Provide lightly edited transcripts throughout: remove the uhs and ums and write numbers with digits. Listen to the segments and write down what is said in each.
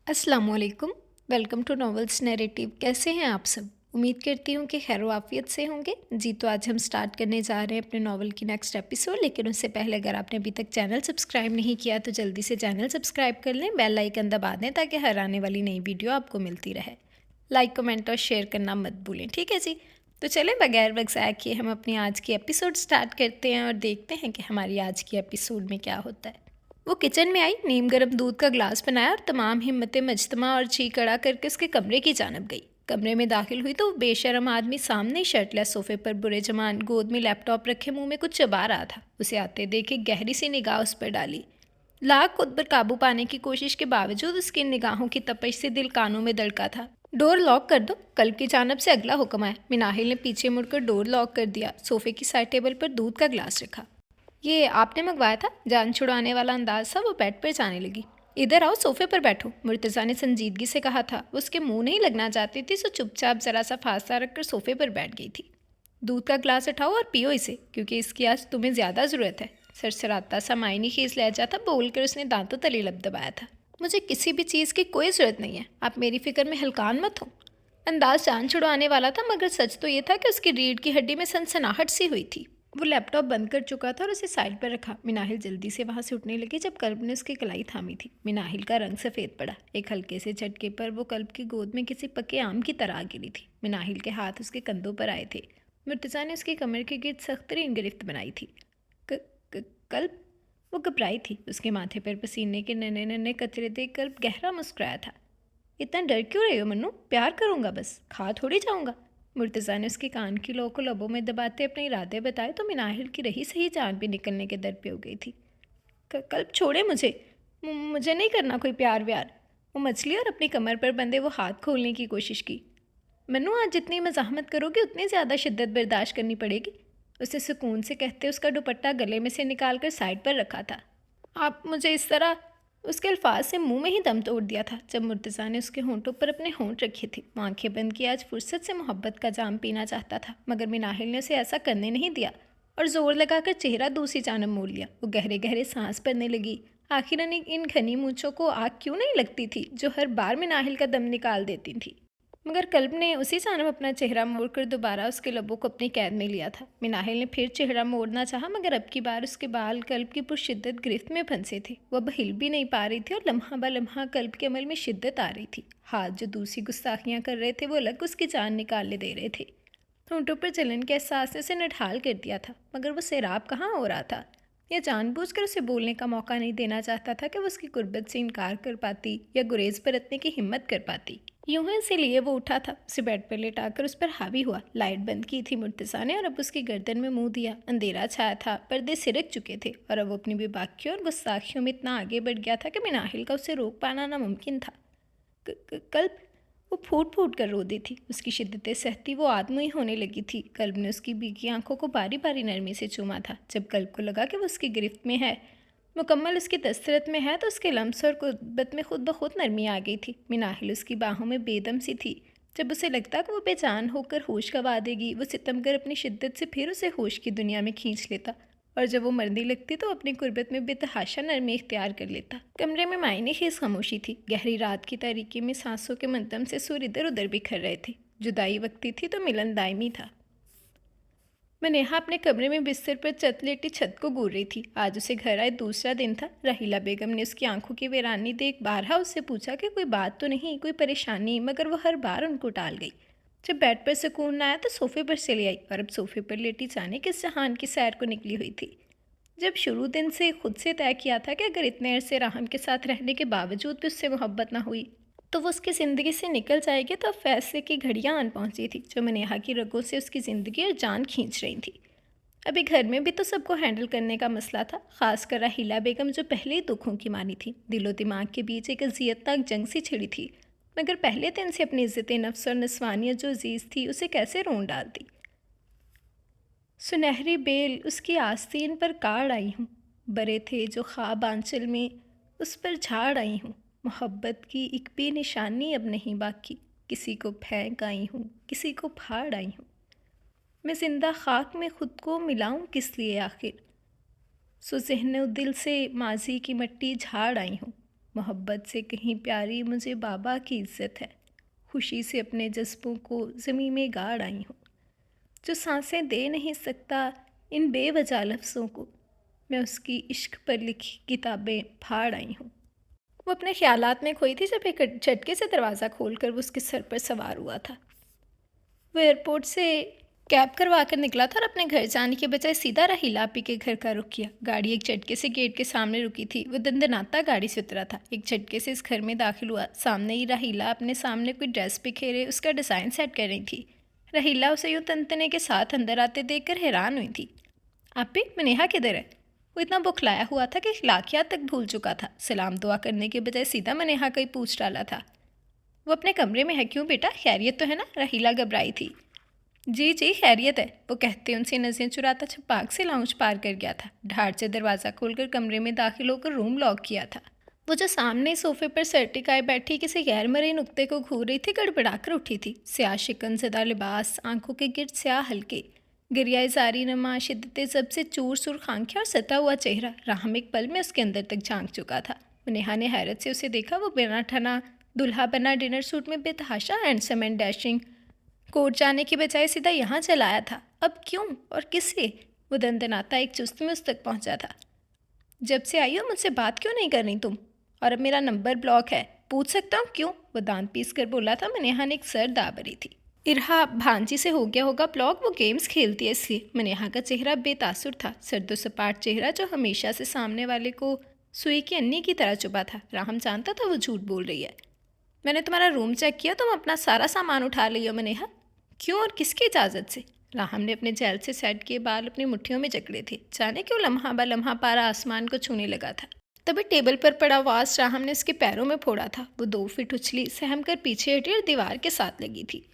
अस्सलामुअलैकुम। Welcome to novels narrative. कैसे हैं आप सब? उम्मीद करती हूँ कि खैर वाफियत से होंगे जी। तो आज हम स्टार्ट करने जा रहे हैं अपने नॉवल की नेक्स्ट एपिसोड, लेकिन उससे पहले अगर आपने अभी तक चैनल सब्सक्राइब नहीं किया तो जल्दी से चैनल सब्सक्राइब कर लें, बेल आइकन दबा दें ताकि हर आने वाली नई वीडियो आपको मिलती रहे। लाइक कमेंट और शेयर करना मत भूलें, ठीक है जी। तो चलें बगैर वक्त ज़ाया किए हम अपनी आज की एपिसोड स्टार्ट करते हैं और देखते हैं कि हमारी आज की एपिसोड में क्या होता है। वो किचन में आई, नीम गर्म दूध का ग्लास बनाया और तमाम हिम्मतें मजतमा और ची कड़ा करके उसके कमरे की जानब गई। कमरे में दाखिल हुई तो वो बेशरम आदमी सामने ही शर्टलेस सोफे पर बुरे जमान गोद में लैपटॉप रखे मुंह में कुछ चबा रहा था। उसे आते देख एक गहरी सी निगाह उस पर डाली। लाख खुद पर काबू पाने की कोशिश के बावजूद उसकी इन निगाहों की तपिश से दिल कानों में दड़का था। डोर लॉक कर दो, कल्ब की जानब से अगला हुक्म आया। मिनाहिल ने पीछे मुड़कर डोर लॉक कर दिया। सोफे की साइड टेबल पर दूध का ग्लास रखा। ये आपने मंगवाया था? जान छुड़ाने वाला अंदाज था। वो बेड पर जाने लगी। इधर आओ, सोफे पर बैठो, मुर्तज़ा ने संजीदगी से कहा था। वो उसके मुंह नहीं लगना चाहती थी, सो चुपचाप जरा सा फासला रखकर सोफे पर बैठ गई थी। दूध का ग्लास उठाओ और पियो इसे, क्योंकि इसकी आज तुम्हें ज़्यादा ज़रूरत है। सरसराता सा मायनी खींच लहजा था बोलकर उसने दांतों तले लब दबाया था। मुझे किसी भी चीज़ की कोई ज़रूरत नहीं है, आप मेरी फ़िक्र में हल्कान मत हो। अंदाज जान छुड़वाने वाला था, मगर सच तो ये था कि उसकी रीढ़ की हड्डी में सनसनाहट सी हुई थी। वो लैपटॉप बंद कर चुका था और उसे साइड पर रखा। मिनाहिल जल्दी से वहां से उठने लगी जब कल्ब ने उसकी कलाई थामी थी। मिनाहिल का रंग सफ़ेद पड़ा। एक हल्के से झटके पर वो कल्ब की गोद में किसी पके आम की तरह गिरी थी। मिनाहिल के हाथ उसके कंधों पर आए थे। मुर्तज़ा ने उसकी कमर के गिर्द सख्तरीन गिरफ्त बनाई थी। कल्ब, वो घबराई थी। उसके माथे पर पसीने के नन्हे नन्हे कतरे देख कल्ब गहरा मुस्कुराया था। इतना डर क्यों रहे हो मन्नू? प्यार करूँगा, बस खा थोड़ी जाऊँगा। मुर्तज़ा ने उसके कान की लो को लबों में दबाते अपने इरादे बताए तो मिनाहिल की रही सही जान भी निकलने के दर पे हो गई थी। कल्ब छोड़े मुझे, मुझे नहीं करना कोई प्यार व्यार। वो मछली और अपनी कमर पर बंधे वो हाथ खोलने की कोशिश की। मन्नू, आज जितनी मज़ाहमत करोगे उतनी ज़्यादा शिद्दत बर्दाश्त करनी पड़ेगी। उसे सुकून से कहते उसका दुपट्टा गले में से निकाल कर साइड पर रखा था। आप मुझे इस तरह, उसके अल्फाज से मुंह में ही दम तोड़ दिया था जब मुर्तज़ा ने उसके होंठों पर अपने होंठ रखे थे। वो आंखें बंद किए आज फुर्सत से मोहब्बत का जाम पीना चाहता था, मगर मिनाहिल ने उसे ऐसा करने नहीं दिया और ज़ोर लगाकर चेहरा दूसरी जानब मोड़ लिया। वो गहरे गहरे सांस भरने लगी। आखिर इन घनी मूंछों को आग क्यों नहीं लगती थी जो हर बार मिनाहिल का दम निकाल देती थी। मगर कल्ब ने उसी जानब अपना चेहरा मोड़कर दोबारा उसके लबों को अपनी कैद में लिया था। मिनाहिल ने फिर चेहरा मोड़ना चाहा, मगर अब की बार उसके बाल कल्ब की पुरशिद्दत गिरफ्त में फंसे थे। वह अब हिल भी नहीं पा रही थी और लम्हा ब लम्हा कल्ब के अमल में शिद्दत आ रही थी। हाथ जो दूसरी गुस्ताखियाँ कर रहे थे वो अलग उसकी जान निकालने दे रहे थे। होंठों पर जलन के एहसास ने उसे नढाल कर दिया था, मगर वो सैराब कहाँ हो रहा था। यह जानबूझकर उसे बोलने का मौका नहीं देना चाहता था कि वो उसकी गुर्बत से इनकार कर पाती या गुरेज बरतने की हिम्मत कर पाती। यूं ही इसीलिए वो उठा था, उसे बेड पर लेटाकर उस पर हावी हुआ। लाइट बंद की थी मुर्तज़ा ने और अब उसकी गर्दन में मुंह दिया। अंधेरा छाया था, पर्दे सिरक चुके थे और अब वो अपनी बेबाकियों और गुस्ताखियों में इतना आगे बढ़ गया था कि मिनाहिल का उसे रोक पाना नामुमकिन था। कल्ब, वो फूट फूट कर रो दी थी। उसकी शिद्दत सहती वो आदमी होने लगी थी। कल्ब ने उसकी भीगी आंखों को बारी बारी नरमी से चूमा था। जब कल्ब को लगा कि वो उसकी गिरफ्त में है, मुकम्मल उसकी दस्तरत में है, तो उसके लम्स और कुर्बत में खुद ब खुद नरमी आ गई थी। मिनाहिल उसकी बाहों में बेदम सी थी। जब उसे लगता कि वो बेजान होकर होश गंवा देगी, वो सितमगर अपनी शिद्दत से फिर उसे होश की दुनिया में खींच लेता और जब वो मरने लगती तो अपनी गुर्बत में बेतहाशा नरमी इख्तियार कर लेता। कमरे में मायने खेज खामोशी थी। गहरी रात की तारीकी में सांसों के मंतम से सुर इधर उधर बिखर रहे थे। जुदाई वक्ती थी तो मिलन दायमी था। मनेहा अपने कमरे में बिस्तर पर चत लेटी छत को घूर रही थी। आज उसे घर आए दूसरा दिन था। राहिला बेगम ने उसकी आंखों की वीरानी देख बारहा उससे पूछा कि कोई बात तो नहीं, कोई परेशानी, मगर वो हर बार उनको टाल गई। जब बेड पर सुकून न आया तो सोफे पर चली आई और अब सोफे पर लेटी जाने किस जहान की सैर को निकली हुई थी। जब शुरू दिन से खुद से तय किया था कि अगर इतने अरसे राहम के साथ रहने के बावजूद भी उससे मोहब्बत ना हुई तो वो उसकी ज़िंदगी से निकल जाएगी, तो अब फैसले की घड़ियां आन पहुंची थी जो मनेहा की रगों से उसकी ज़िंदगी और जान खींच रही थी। अभी घर में भी तो सबको हैंडल करने का मसला था, खासकर राहिला बेगम जो पहले ही दुखों की मानी थी। दिलो दिमाग के बीच एक अजियतनाक जंग सी छिड़ी थी, मगर पहले दिन से अपनी इज्जत नफ्स और नस्वानियत जो अजीज़ थी उसे कैसे रोन डालती। सुनहरी बेल उसकी आस्तीन पर काढ़ आई हूँ, बरे थे जो ख्वाब आंचल में उस पर झाड़ आई हूँ। मोहब्बत की एक भी निशानी अब नहीं बाकी, किसी को फेंक आई हूँ, किसी को फाड़ आई हूँ। मैं जिंदा खाक में खुद को मिलाऊं किस लिए आखिर, सो ज़हन दिल से माजी की मट्टी झाड़ आई हूँ। मोहब्बत से कहीं प्यारी मुझे बाबा की इज्जत है। खुशी से अपने जज्बों को ज़मीं में गाड़ आई हूँ। जो सांसें दे नहीं सकता इन बेवजह लफ्ज़ों को, मैं उसकी इश्क पर लिखी किताबें फाड़ आई हूँ। वो अपने ख्यालात में खोई थी जब एक झटके से दरवाज़ा खोलकर वो उसके सर पर सवार हुआ था। वो एयरपोर्ट से कैब करवा कर निकला था और अपने घर जाने के बजाय सीधा राहीला आपी के घर का रुख किया। गाड़ी एक झटके से गेट के सामने रुकी थी। वो दंदनाता गाड़ी से उतरा था। एक झटके से इस घर में दाखिल हुआ। सामने ही राहीला अपने सामने कोई ड्रेस बिखेरे उसका डिज़ाइन सेट कर रही थी। राहीला उसे यूँ तनतने के साथ अंदर आते देखकर हैरान हुई थी। आपी, नेहा किधर है? वो इतना बुखलाया हुआ था कि इखलाकियात तक भूल चुका था। सलाम दुआ करने के बजाय सीधा नेहा का ही पूछ डाला था। वो अपने कमरे में है क्यों बेटा? खैरियत तो है ना? राहीला घबराई थी। जी जी खैरियत है, वो कहते उनसे नज़रें चुराता छपाक से लाउंज पार कर गया था। ढाड़ से दरवाज़ा खोलकर कमरे में दाखिल होकर रूम लॉक किया था। वो जो सामने सोफे पर सर टिकाए बैठी किसी गैर मरे नुक्ते को घूर रही थी, गड़बड़ाकर उठी थी। स्याह शिकनज़दा लिबास, आंखों के गिर्द स्याह हल्के, गिरियाए जारी नमा, शिद्दत जब से चूर सुर्ख आंखें और सता हुआ चेहरा। राहम एक पल में उसके अंदर तक झांक चुका था। नेहा ने हैरत से उसे देखा। वो बिना ठना दुल्हा बना डिनर सूट में बेतहाशा हैंडसम एंड डैशिंग कोर्ट जाने के बजाय सीधा यहाँ चलाया था। अब क्यों और किससे? वो दंदनाता एक चुस्त में उस तक पहुँचा था। जब से आई हो मुझसे बात क्यों नहीं कर रही तुम? और अब मेरा नंबर ब्लॉक है, पूछ सकता हूँ क्यों? वो दांत पीस कर बोला था। मनेहा ने एक सर दाबरी थी। इरहा भांजी से हो गया होगा ब्लॉक, वो गेम्स खेलती है इसलिए। मनेहा का चेहरा बेतासुर था, सर्दो सपाट चेहरा जो हमेशा से सामने वाले को सुई की अन्नी की तरह चुभा था। राहम जानता था वो झूठ बोल रही है। मैंने तुम्हारा रूम चेक किया, तुम अपना सारा सामान उठा ली हो मनेहा। क्यों और किसकी इजाज़त से? राहम ने अपने जेल से सेट किए बाल अपनी मुट्ठियों में जकड़े थे। जाने क्यों लम्हा ब लम्हा पारा आसमान को छूने लगा था। तभी टेबल पर पड़ा वास राहम ने उसके पैरों में फोड़ा था। वो 2 फीट उछली, सहम कर पीछे हटी और दीवार के साथ लगी थी।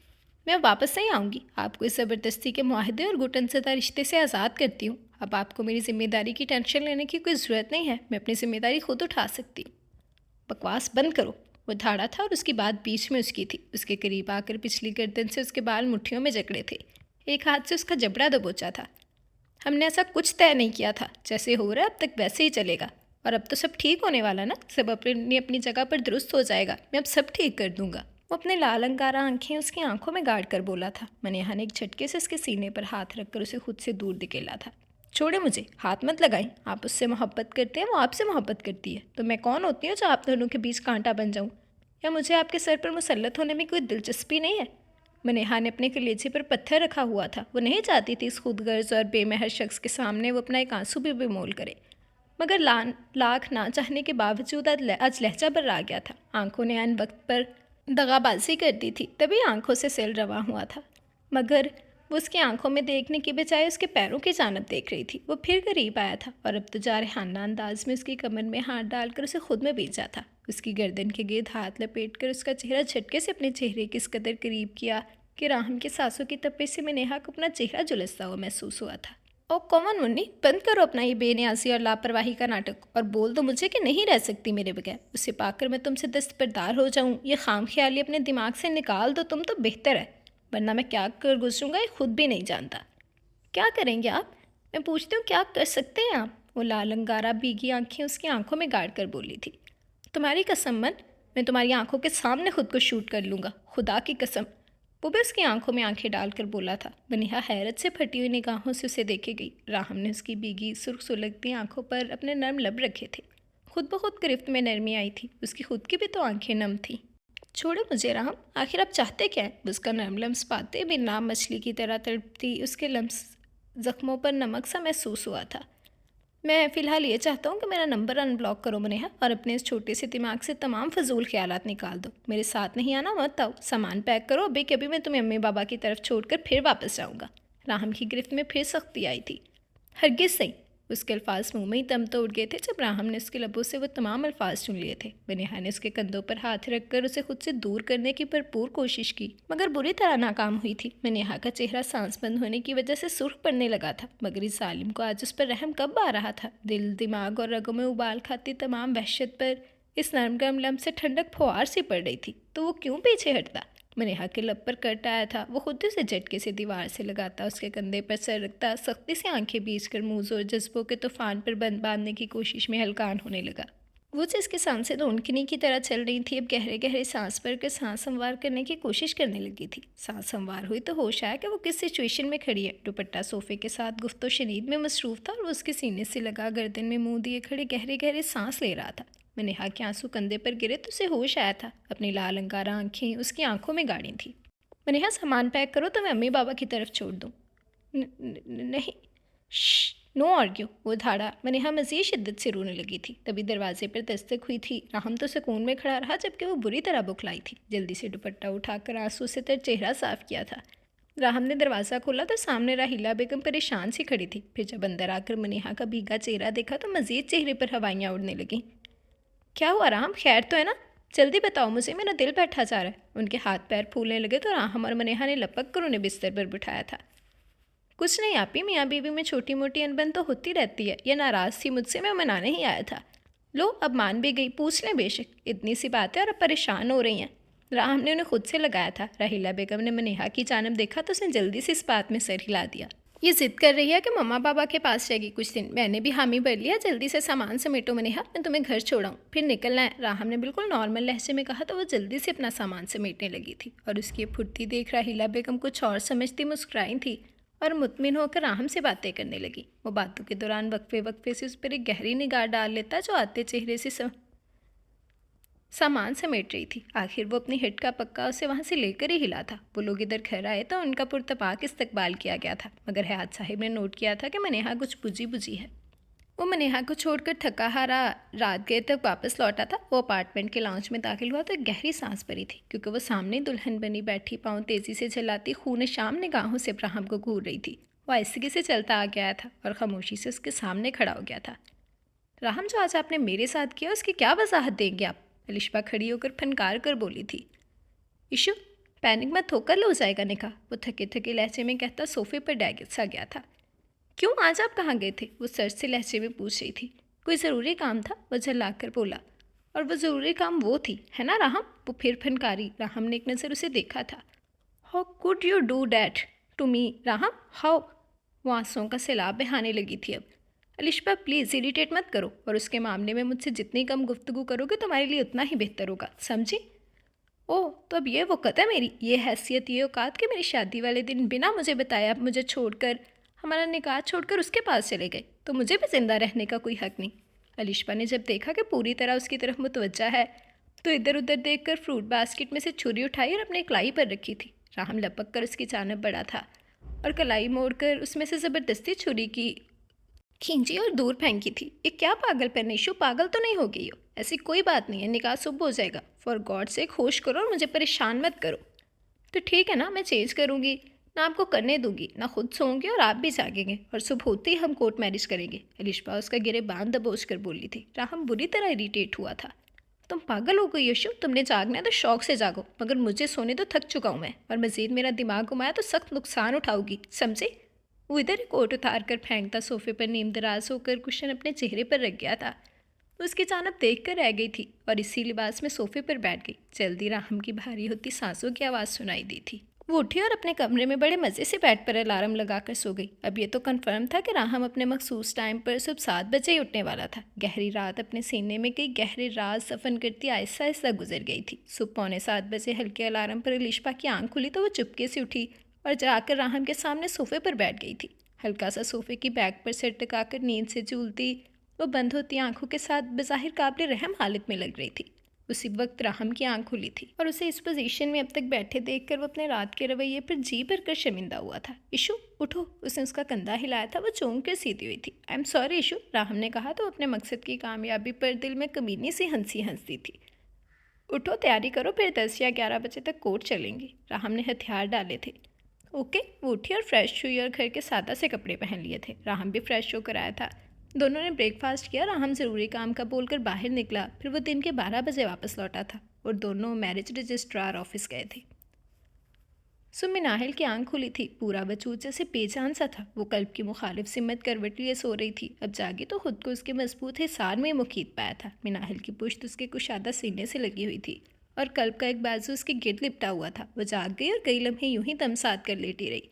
मैं वापस नहीं आऊँगी। आपको इस ज़बरदस्ती के मुआहदे और घुटनज़दा रिश्ते से आज़ाद करती हूँ। अब आपको मेरी जिम्मेदारी की टेंशन लेने की कोई ज़रूरत नहीं है। मैं अपनी जिम्मेदारी खुद उठा सकती हूँ। बकवास बंद करो। वो ठाड़ा था और उसकी बात बीच में उसकी थी। उसके करीब आकर पिछली गर्दन से उसके बाल मुट्ठियों में जकड़े थे। एक हाथ से उसका जबड़ा दबोचा था। हमने ऐसा कुछ तय नहीं किया था। जैसे हो रहा है अब तक वैसे ही चलेगा। और अब तो सब ठीक होने वाला ना, सब अपनी अपनी जगह पर दुरुस्त हो जाएगा। मैं अब सब ठीक कर दूंगा। वो अपने लाल अंगारा आंखें उसकी आंखों में गाड़ कर बोला था। मनेहा ने एक झटके से उसके सीने पर हाथ रखकर उसे खुद से दूर धकेला था। छोड़े मुझे, हाथ मत लगाई। आप उससे मोहब्बत करते हैं, वो आपसे मोहब्बत करती है। तो मैं कौन होती हूँ जो आप दोनों के बीच कांटा बन जाऊँ? या मुझे आपके सर पर मुसल्लत होने में कोई दिलचस्पी नहीं है? मनेहा ने अपने कलेजे पर पत्थर रखा हुआ था। वो नहीं चाहती थी इस खुदगर्ज और बेमहर शख्स के सामने वो अपना एक आंसू भी बेमोल करे। मगर लाख ना चाहने के बावजूद आज लहजा पर आ गया था। आंखों ने ऐन वक्त पर दगाबाजी कर दी थी, तभी आंखों से सेल रवा हुआ था। मगर वो उसकी आंखों में देखने के बजाय उसके पैरों की जानब देख रही थी। वो फिर करीब आया था और अब तो जारहाना अंदाज में उसकी कमर में हाथ डालकर उसे खुद में भेजा था। उसकी गर्दन के गिर्द हाथ लपेटकर उसका चेहरा झटके से अपने चेहरे के इस कदर करीब किया कि राहम के सांसों की तपिश से नेहा को अपना चेहरा झुलसता हुआ महसूस हुआ था। ओ कॉमन मुन्नी, बंद करो अपना ये बेनियाजी और लापरवाही का नाटक और बोल दो मुझे कि नहीं रह सकती मेरे बगैर। उसे पाकर मैं तुमसे दस्तबरदार हो जाऊँ, ये खाम ख्याली अपने दिमाग से निकाल दो तुम तो बेहतर है। वरना मैं क्या कर गुजरूँगा ये खुद भी नहीं जानता। क्या करेंगे आप? मैं पूछती हूँ क्या कर सकते हैं आप? वो लाल अंगारा भीगी आंखें उसकी आंखों में गाड़ कर बोली थी। तुम्हारी कसम मन, मैं तुम्हारी आंखों के सामने खुद को शूट कर लूँगा, खुदा की कसम। वो भी उसकी आंखों में आंखें डालकर बोला था। बनिहा हैरत से फटी हुई निगाहों से उसे देखे गई। राहम ने उसकी भीगी सुर्ख सुलगती आंखों पर अपने नर्म लब रखे थे। खुद ब खुद गिरफ्त में नरमी आई थी। उसकी खुद की भी तो आंखें नम थीं। छोड़ो मुझे राहम, आखिर आप चाहते क्या हैं? उसका नरम लम्स पाते भी नाम मछली की तरह तड़पती उसके लम्स जख्मों पर नमक सा महसूस हुआ था। मैं फ़िलहाल ये चाहता हूँ कि मेरा नंबर अनब्लॉक करो मनेहा और अपने इस छोटे से दिमाग से तमाम फजूल ख्यालात निकाल दो। मेरे साथ नहीं आना, मत आओ। सामान पैक करो, अभी कभी मैं तुम्हें अम्मी बाबा की तरफ छोड़कर फिर वापस जाऊँगा। राहम की गिरफ्त में फिर सख्ती आई थी। हरगिज़ सही। उसके अल्फाज मुंह में ही दम तोड़ गए थे जब राहम ने उसके लबों से वो तमाम अल्फाज चुन लिए थे। बनिहा ने उसके कंधों पर हाथ रखकर उसे खुद से दूर करने की भरपूर कोशिश की, मगर बुरी तरह नाकाम हुई थी। बनिहा का चेहरा सांस बंद होने की वजह से सुर्ख पड़ने लगा था, मगर इस जालिम को आज उस पर रहम कब आ रहा था? दिल, दिमाग और रगों में उबाल खाती तमाम वहशत पर इस नरम गरम लम्ब से ठंडक फुहार सी पड़ रही थी। तो वो क्यों पीछे हटता? मनेहा के लब पर कट आया था। वो खुद से झटके से दीवार से लगाता, उसके कंधे पर सर रखता, सख्ती से आंखें बीच कर मुँह और जज्बों के तूफान पर बंद बांधने की कोशिश में हलकान होने लगा। वो जिसकी सांसें धुंधकनी की तरह चल रही थी, अब गहरे गहरे सांस भरकर सांस संवार करने की कोशिश करने लगी थी। सांस संवार हुई तो होश आया कि वो किस सिचुएशन में खड़ी है। दुपट्टा सोफे के साथ गुफ्तो शनीद में मसरूफ था और वो उसके सीने से लगा गर्दन में मुंह दिए खड़े गहरे गहरे सांस ले रहा था। नेहा के आंसू कंधे पर गिरे तो उसे होश आया था। अपनी लाल अंगारा आंखें उसकी आंखों में गाड़ी थी। नेहा, सामान पैक करो तो मैं अम्मी बाबा की तरफ छोड़ दूँ। नहीं, नो आर्ग्यू, वो धाड़ा। मनीहा मज़ीद शिद्दत से रोने लगी थी। तभी दरवाजे पर दस्तक हुई थी। राहम तो सुकून में खड़ा रहा जबकि वो बुरी तरह बुखलाई थी। जल्दी से दुपट्टा उठाकर आंसू से तर चेहरा साफ किया था। राहम ने दरवाज़ा खोला तो सामने राहिला बेगम परेशान सी खड़ी थी। फिर जब अंदर आकर मनीहा का भीगा चेहरा देखा तो मज़ीद चेहरे पर हवाइयाँ उड़ने लगीं। क्या हुआ राहम, खैर तो है ना? जल्दी बताओ मुझे, मेरा दिल बैठा जा रहा है। उनके हाथ पैर फूलने लगे तो राहम और मनीहा ने लपक कर उन्हें बिस्तर पर बिठाया था। कुछ नहीं आपी, मियाँ बीवी में छोटी मोटी अनबन तो होती रहती है। यह नाराज़ थी मुझसे, मैं मनाने ही आया था। लो, अब मान भी गई, पूछ लें बेशक, इतनी सी बात है और अब परेशान हो रही हैं। राम ने उन्हें खुद से लगाया था। राहिला बेगम ने मनीहा की जानब देखा तो उसने जल्दी से इस बात में सर हिला दिया। ये जिद कर रही है कि मम्मा पापा के पास जाएगी कुछ दिन। मैंने भी हामी भर लिया। जल्दी से सामान समेटो मनीहा, मैं तुम्हें घर छोड़ाऊँ, फिर निकलना है। राहम ने बिल्कुल नॉर्मल लहजे में कहा तो वो जल्दी से अपना सामान समेटने लगी थी और उसकी फुर्ती देख राहिला बेगम कुछ और समझती मुस्कुराई थी और मुतमिन होकर राहम से बातें करने लगी। वो बातों के दौरान वक्फे वक्फे से उस पर एक गहरी निगाह डाल लेता जो आते चेहरे से सामान समेट रही थी। आखिर वो अपनी हिट का पक्का उसे वहाँ से लेकर ही हिला था। वो लोग इधर घर आए तो उनका पुरतपाक इस्तकबाल किया गया था, मगर हयात साहिब ने नोट किया था कि मनेहा कुछ बुझी बुझी है। वो मनेहा को छोड़कर थका हारा रात गए तक वापस लौटा था। वो अपार्टमेंट के लॉन्च में दाखिल हुआ तो एक गहरी सांस भरी थी, क्योंकि वो सामने दुल्हन बनी बैठी पाँव तेज़ी से चलाती खून शाम निगाहों से अब्राहम को घूर रही थी। वो आहिस्तगी से चलता आ गया था और खामोशी से उसके सामने खड़ा हो गया था। राहम, जो आज आपने मेरे साथ किया उसकी क्या वजाहत देंगे आप? अलिशबा खड़ी होकर फनकार कर बोली थी। इशू, पैनिक मत होकर लो जाएगा निकाह, वो थके थके लहजे में कहता सोफे पर डैग सा गया था। क्यों, आज आप कहाँ गए थे? वो सर से लहजे में पूछ रही थी। कोई ज़रूरी काम था, वो झल्लाकर बोला। और वो ज़रूरी काम वो थी, है ना राहम? वो फिर फनकारी। राहम ने एक नज़र उसे देखा था। How could you do that to me Raham, how? वो आंसुओं का सैलाब बहाने लगी थी अब। अलिशबा प्लीज़ इरिटेट मत करो, और उसके मामले में मुझसे जितनी कम गुफ्तगू करोगे तुम्हारे लिए उतना ही बेहतर होगा, समझी? ओह, तो अब ये वक़्त है मेरी, ये हैसियत, ये औकात कि मेरी शादी वाले दिन बिना मुझे बताया मुझे छोड़कर, हमारा निकाह छोड़कर उसके पास चले गए, तो मुझे भी ज़िंदा रहने का कोई हक़ नहीं। अलिशबा ने जब देखा कि पूरी तरह उसकी तरफ मुतवज्जा है तो इधर उधर देखकर फ्रूट बास्केट में से छुरी उठाई और अपने कलाई पर रखी थी। राहम लपक कर उसकी जानब बढ़ा था और कलाई मोड़कर उसमें से ज़बरदस्ती छुरी की खींची और दूर फेंकी थी। ये क्या पागलपन है इशू, पागल तो नहीं हो गई हो? ऐसी कोई बात नहीं है, निकाह सुबह हो जाएगा। फॉर गॉड से होश करो और मुझे परेशान मत करो। तो ठीक है ना, मैं चेंज करूँगी, ना आपको करने दूंगी, ना खुद सोऊंगी और आप भी जागेंगे, और सुबह होते ही हम कोर्ट मैरिज करेंगे। अलिशबा उसका गिरे बांध दबोच कर बोली थी। राहम बुरी तरह इरीटेट हुआ था। तुम पागल हो गई यशु, तुमने जागना है तो शौक से जागो, मगर मुझे सोने तो थक चुका हूँ मैं, और मज़ीद मेरा दिमाग घुमाया तो सख्त नुकसान उठाओगी, समझे? वो इधर ही कोट उतार कर फेंकता सोफे पर नीम दराज होकर कुशन अपने चेहरे पर रख गया था। उसकी जानब देख कर रह गई थी और इसी लिबास में सोफे पर बैठ गई। जल्दी राहम की भारी होती सांसों की आवाज़ सुनाई दी थी। वो उठी और अपने कमरे में बड़े मज़े से बेड पर अलार्म लगाकर सो गई। अब ये तो कन्फर्म था कि राहम अपने मखसूस टाइम पर सुबह 7 बजे ही उठने वाला था। गहरी रात अपने सीने में कई गहरे राज दफन करती आहिस्ता आहिस्ता गुजर गई थी। सुबह 6:45 बजे हल्के अलार्म पर अलिशबा की आंख खुली तो वो चुपके से उठी और जाकर राहम के सामने सोफे पर बैठ गई थी। हल्का सा सोफे की बैक पर सिर टिकाकर नींद से झूलती वो बंद होती आंखों के साथ बज़ाहिर काबिल रहम हालत में लग रही थी। उसी वक्त राहम की आंख खुली थी और उसे इस पोजीशन में अब तक बैठे देखकर वो अपने रात के रवैये पर जी भर कर शर्मिंदा हुआ था। इशू उठो, उसने उसका कंधा हिलाया था। वो चौंक कर सीधी हुई थी। आई एम सॉरी इशू, राहम ने कहा तो अपने मकसद की कामयाबी पर दिल में कमीनी सी हंसती थी। उठो, तैयारी करो, फिर 10 या 11 बजे तक कोर्ट चलेंगी। राहम ने हथियार डाले थे। ओके, वो उठी और फ्रेश हुई और घर के सादा से कपड़े पहन लिए थे। राहम भी फ्रेश होकर आया था। दोनों ने ब्रेकफास्ट किया। राहम ज़रूरी काम का बोलकर बाहर निकला। फिर वो दिन के 12 बजे वापस लौटा था और दोनों मैरिज रजिस्ट्रार ऑफिस गए थे। सुम्मी नाहिल की आंख खुली थी। पूरा वजूद जैसे बेजान सा था। वो कल्ब की मुखालिफ सिमत करवट लिए सो रही थी। अब जागी तो खुद को उसके मजबूत हिसार में मुकीद पाया था। मिनाहिल की पुश्त उसके कुशादा सीने से लगी हुई थी और कल्ब का एक बाजू उसके गिर्द लिपटा हुआ था। वो जाग गई और कई लम्हे यूं ही दम साध कर लेटी रही।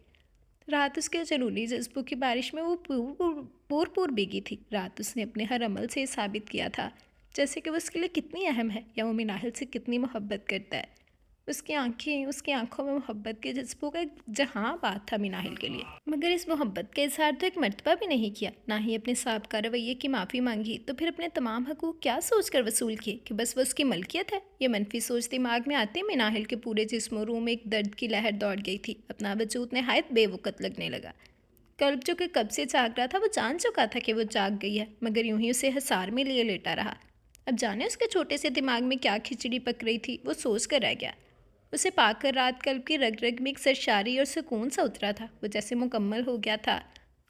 रात उसके जुनूनी जज्बों की बारिश में वो पूर भीगी थी। रात उसने अपने हर अमल से साबित किया था जैसे कि वो उसके लिए कितनी अहम है या वो मिनाहिल से कितनी मोहब्बत करता है। उसकी आंखें, उसकी आंखों में मोहब्बत के जज्बों का एक जहां बात था मिनाहिल के लिए। मगर इस मोहब्बत का इजहार तो एक मर्तबा भी नहीं किया, ना ही अपने साबका रवैये की माफ़ी मांगी, तो फिर अपने तमाम हकूक़ क्या सोचकर वसूल किए कि बस वो उसकी मलकियत है। ये मनफी सोच दिमाग में आते मिनाहिल के पूरे जिस्म और रूह में एक दर्द की लहर दौड़ गई थी। अपना वजूद नहायत बेवकत लगने लगा। कल्ब जो कि कब से जाग रहा था वो जान चुका था कि वो जाग गई है, मगर यूं ही उसे हसार में लिए लेटा रहा। अब जाने उसके छोटे से दिमाग में क्या खिचड़ी पक रही थी, वो सोच कर रह गया। उसे पाकर रात कल्ब की रग रग में एक सरशारी और सुकून सा उतरा था। वो जैसे मुकम्मल हो गया था,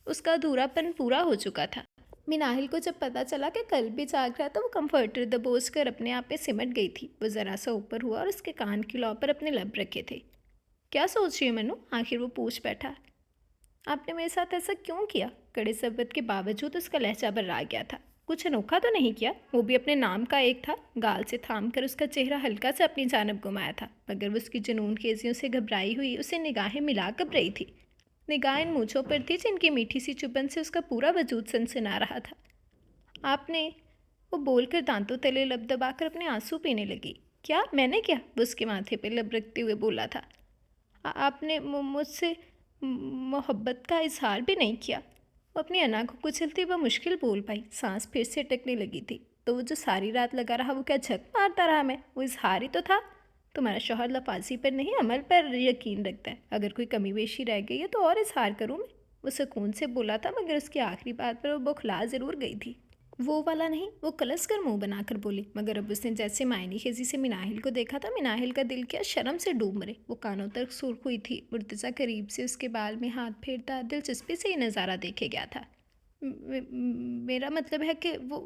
उसका अधूरापन पूरा हो चुका था। मिनाहिल को जब पता चला कि कल्ब भी जाग रहा था, वो कंफर्टर दबोच कर अपने आप पे सिमट गई थी। वो ज़रा सा ऊपर हुआ और उसके कान की लौ पर अपने लब रखे थे। क्या सोच रही है मनु, आखिर वो पूछ बैठा। आपने मेरे साथ ऐसा क्यों किया? कड़े शब्द के बावजूद उसका लहजा बर्रा गया था। कुछ अनोखा तो नहीं किया, वो भी अपने नाम का एक था। गाल से थाम कर उसका चेहरा हल्का सा अपनी जानब घुमाया था, मगर वो उसकी जुनून खेजियों से घबराई हुई उसे निगाहें मिला कब रही थी। निगाह इन मूँछों पर थी जिनकी मीठी सी चुभन से उसका पूरा वजूद सनसना रहा था। आपने, वो बोलकर दांतों तले लब दबाकर अपने आंसू पीने लगी। क्या मैंने क्या? वो उसके माथे पर लब रखते हुए बोला था। आपने मुझसे मोहब्बत का इजहार भी नहीं किया। वो अपनी अना को कुचलती वह मुश्किल बोल पाई। सांस फिर से अटकने लगी थी। तो वो जो सारी रात लगा रहा वो क्या झक मारता रहा? मैं वो इजहार ही तो था। तुम्हारा शौहर लफाजी पर नहीं अमल पर यकीन रखता है। अगर कोई कमी बेशी रह गई है तो और इजहार करूँ मैं? वो सुकून से बोला था, मगर उसकी आखिरी बात पर वो बौखला ज़रूर गई थी। वो वाला नहीं, वो कलस कर मुंह बनाकर बोली। मगर अब उसने जैसे मायनी खेजी से मिनाहिल को देखा था, मिनाहिल का दिल क्या शर्म से डूब मरे। वो कानों तक सुर्ख हुई थी। मुर्तज़ा करीब से उसके बाल में हाथ फेरता दिलचस्पी से ये नज़ारा देखे गया था। मेरा मतलब है कि वो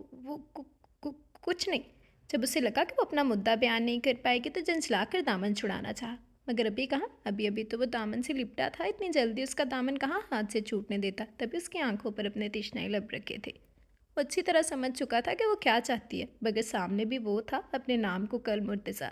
कुछ नहीं। जब उसे लगा कि वो अपना मुद्दा बयान नहीं कर पाएगी तो झंझला कर दामन छुड़ाना चाहा, मगर अभी कहाँ। अभी अभी तो वो दामन से लिपटा था, इतनी जल्दी उसका दामन कहाँ हाथ से छूटने देता। तभी उसकी आंखों पर अपने तिश्नाए लब रखे थे। वो अच्छी तरह समझ चुका था कि वो क्या चाहती है, मगर सामने भी वो था, अपने नाम को कल मुर्तज़ा,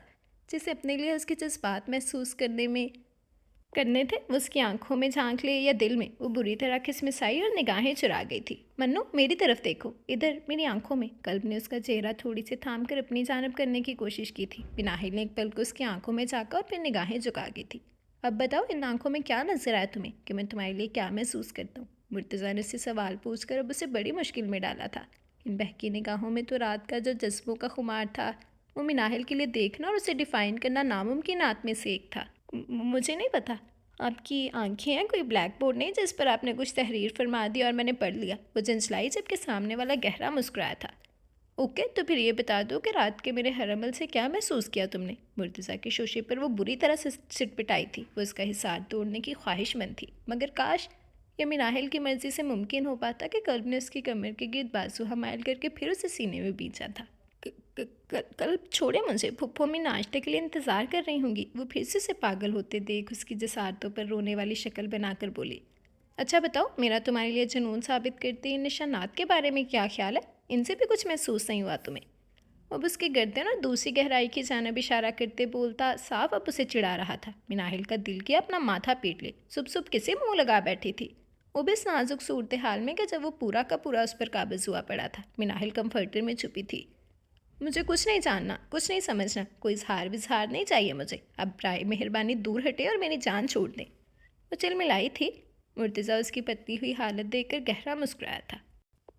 जिसे अपने लिए उसके जज्बात महसूस करने थे। वो उसकी आंखों में झांक ले या दिल में, वो बुरी तरह खिसमिसाई और निगाहें चुरा गई थी। मन्नू, मेरी तरफ देखो, इधर मेरी आंखों में। कल्ब ने उसका चेहरा थोड़ी सी थाम कर अपनी जानब करने की कोशिश की थी। मिनाहिल ने एक पल को उसकी आंखों में झाँका और फिर निगाहें झुका गई थी। अब बताओ, इन आंखों में क्या नजर आया तुम्हें कि मैं तुम्हारे लिए क्या महसूस करता हूँ? मुर्तज़ा ने उससे सवाल पूछकर अब उसे बड़ी मुश्किल में डाला था। इन बहकी निगाहों में तो रात का जो जज्बों का खुमार था, वो मिनाहिल के लिए देखना और उसे डिफ़ाइन करना नामुमकिन में से एक था। मुझे नहीं पता। आपकी आंखें हैं कोई ब्लैक बोर्ड नहीं जिस पर आपने कुछ तहरीर फरमा दी और मैंने पढ़ लिया? वो झंझलाई जबकि सामने वाला गहरा मुस्कुराया था। ओके, तो फिर ये बता दो कि रात के मेरे हर अमल से क्या महसूस किया तुमने? मुर्तज़ा की शोशे पर वो बुरी तरह से सिटपिटाई थी। वो इसका हिसार तोड़ने की ख्वाहिशमंद थी, मगर काश ये मिनाहिल की मर्जी से मुमकिन हो पाता कि कल्ब ने उसकी कमर के गिर्द बाजू हमायल करके फिर उसे सीने में बींचा था। कल्ब छोड़े मुझे, फुफ्फो में नाश्ते के लिए इंतज़ार कर रही होंगी। वो फिर से उसे पागल होते देख उसकी जसारतों पर रोने वाली शक्ल बनाकर बोली। अच्छा बताओ, मेरा तुम्हारे लिए जुनून साबित करते इन निशानात के बारे में क्या ख्याल है? इनसे भी कुछ महसूस नहीं हुआ तुम्हें? अब उसकी गर्दन और दूसरी गहराई की जानब इशारा करते बोलता साफ अब उसे चिढ़ा रहा था। मिनाहिल का दिल किया अपना माथा पीट ले। सुब सुब किसे मुंह लगा बैठी थी वो भी इस नाजुक सूरत हाल में कि जब वो पूरा का पूरा उस पर काबज़ हुआ पड़ा था। मिनाहिल कंफर्टर में छुपी थी। मुझे कुछ नहीं जानना, कुछ नहीं समझना, कोई इजहार विजहार नहीं चाहिए मुझे। अब प्राय मेहरबानी दूर हटे और मेरी जान छोड़ दें। वो चिलमिलाई थी। मुर्तज़ा उसकी पतली हुई हालत देखकर गहरा मुस्कुराया था।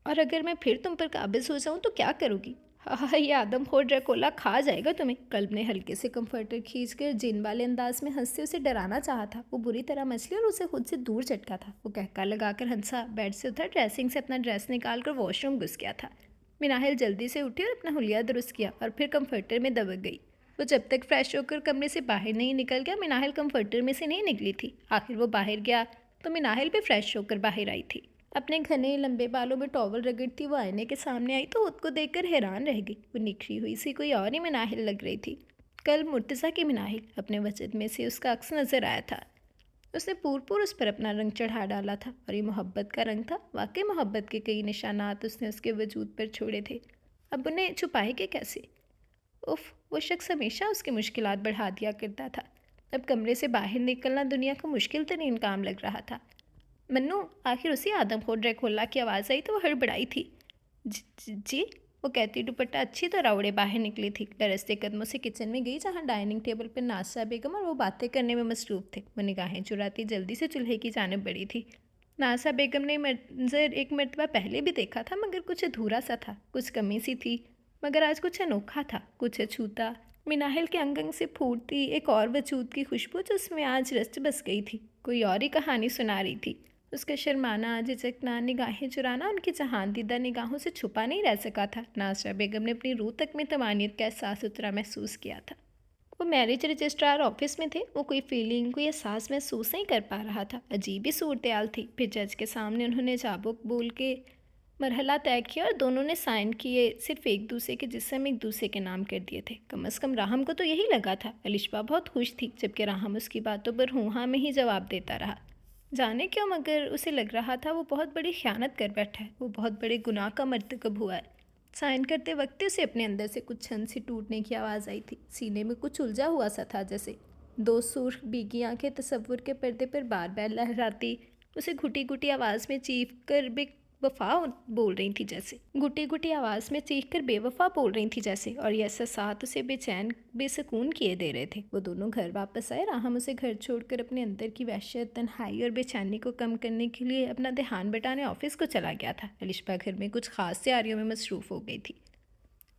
और अगर मैं फिर तुम पर काबिज हो जाऊं तो क्या करोगी? हाँ, ये आदमखोर ड्रैकुला खा जाएगा तुम्हें। कल्ब ने हल्के से कंफर्टर खींचकर जिन वाले अंदाज में हंसते उसे डराना चाहा था। वो बुरी तरह मचली और उसे खुद से दूर झटका था। वो कहका लगाकर हंसा, बेड से उठा, ड्रेसिंग से अपना ड्रेस निकालकर वॉशरूम घुस गया था। मिनाहिल जल्दी से उठी और अपना हुलिया दुरुस्त किया और फिर कंफर्टर में दबक गई। वो जब तक फ्रेश होकर कमरे से बाहर नहीं निकल गया, मिनाहिल कंफर्टर में से नहीं निकली थी। आखिर वो बाहर गया तो मिनाहिल भी फ्रेश होकर बाहर आई थी। अपने घने लंबे बालों में टॉवल रगड़ती वो आईने के सामने आई तो खुद को देखकर हैरान रह गई। वो निखरी हुई सी कोई और ही मिनाहिल लग रही थी। कल मुर्तज़ा की मिनाहिल अपने वजद में से उसका अक्स नज़र आया था। उसने पूर उस पर अपना रंग चढ़ा डाला था और ये मोहब्बत का रंग था। वाकई मोहब्बत के कई निशानात उसने उसके वजूद पर छोड़े थे। अब उन्हें छुपाएगे कैसे? उफ, वो शख्स हमेशा उसकी मुश्किलात बढ़ा दिया करता था। अब कमरे से बाहर निकलना दुनिया का मुश्किल तरीन काम लग रहा था। मन्नू, आखिर उसी आदमखोर ड्रैकुला की आवाज़ आई तो वो हड़बड़ाई थी। जी? वो वो कहती दुपट्टा अच्छी तरह उड़े बाहर निकली थी। लरसते कदमों से किचन में गई, जहाँ डाइनिंग टेबल पर नाज़ा बेगम और वो बातें करने में मसरूफ़ थे। वो निगाहें चुराती जल्दी से चूल्हे की जानिब बढ़ी थी। नाज़ा बेगम ने मंजर एक मरतबा पहले भी देखा था, मगर कुछ अधूरा सा था, कुछ कमी सी थी। मगर आज कुछ अनोखा था, कुछ अछूता। मिनाहिल के अंग से फूटती एक और वजूद की खुशबू जो उसमें आज रच बस गई थी। कोई और ही कहानी सुना रही थी। उसका शर्माना, झिझकना, निगाहें चुराना उनकी जहानदीदा निगाहों से छुपा नहीं रह सका था। नाज़ा बेगम ने अपनी रूह तक में तमानियत का एहसास उतरा महसूस किया था। वो मैरिज रजिस्ट्रार ऑफिस में थे। वो कोई फीलिंग, कोई एहसास महसूस नहीं कर पा रहा था। अजीब ही सूरत थी। फिर जज के सामने उन्होंने जाबुक बोल के मरहला तय किया और दोनों ने साइन किए। सिर्फ एक दूसरे के जिस्म एक दूसरे के नाम कर दिए थे। कम अज़ कम राहम को तो यही लगा था। अलिशबा बहुत खुश थी, जबकि राहम उसकी बातों पर हूँ हाँ में ही जवाब देता रहा। जाने क्यों, मगर उसे लग रहा था वो बहुत बड़ी ख़यानत कर बैठा है। वो बहुत बड़े गुनाह का मर्तकब हुआ है। साइन करते वक्त उसे अपने अंदर से कुछ छन सी टूटने की आवाज़ आई थी। सीने में कुछ उलझा हुआ सा था, जैसे दो सुर्ख भीगी आंखें तसव्वुर के पर्दे पर बार बार लहराती उसे घुटी घुटी आवाज़ में चीख कर बेवफा बोल रही थी, जैसे घुटी घुटी आवाज़ में चीख कर बेवफा बोल रही थी जैसे। और ये एहसास उसे बेचैन बेसकून किए दे रहे थे। वो दोनों घर वापस आए। राहम उसे घर छोड़कर अपने अंदर की वहशत, तन्हाई और बेचैनी को कम करने के लिए अपना ध्यान बटाने ऑफिस को चला गया था। अलिशबा घर में कुछ खास तैयारियों में मसरूफ़ हो गई थी।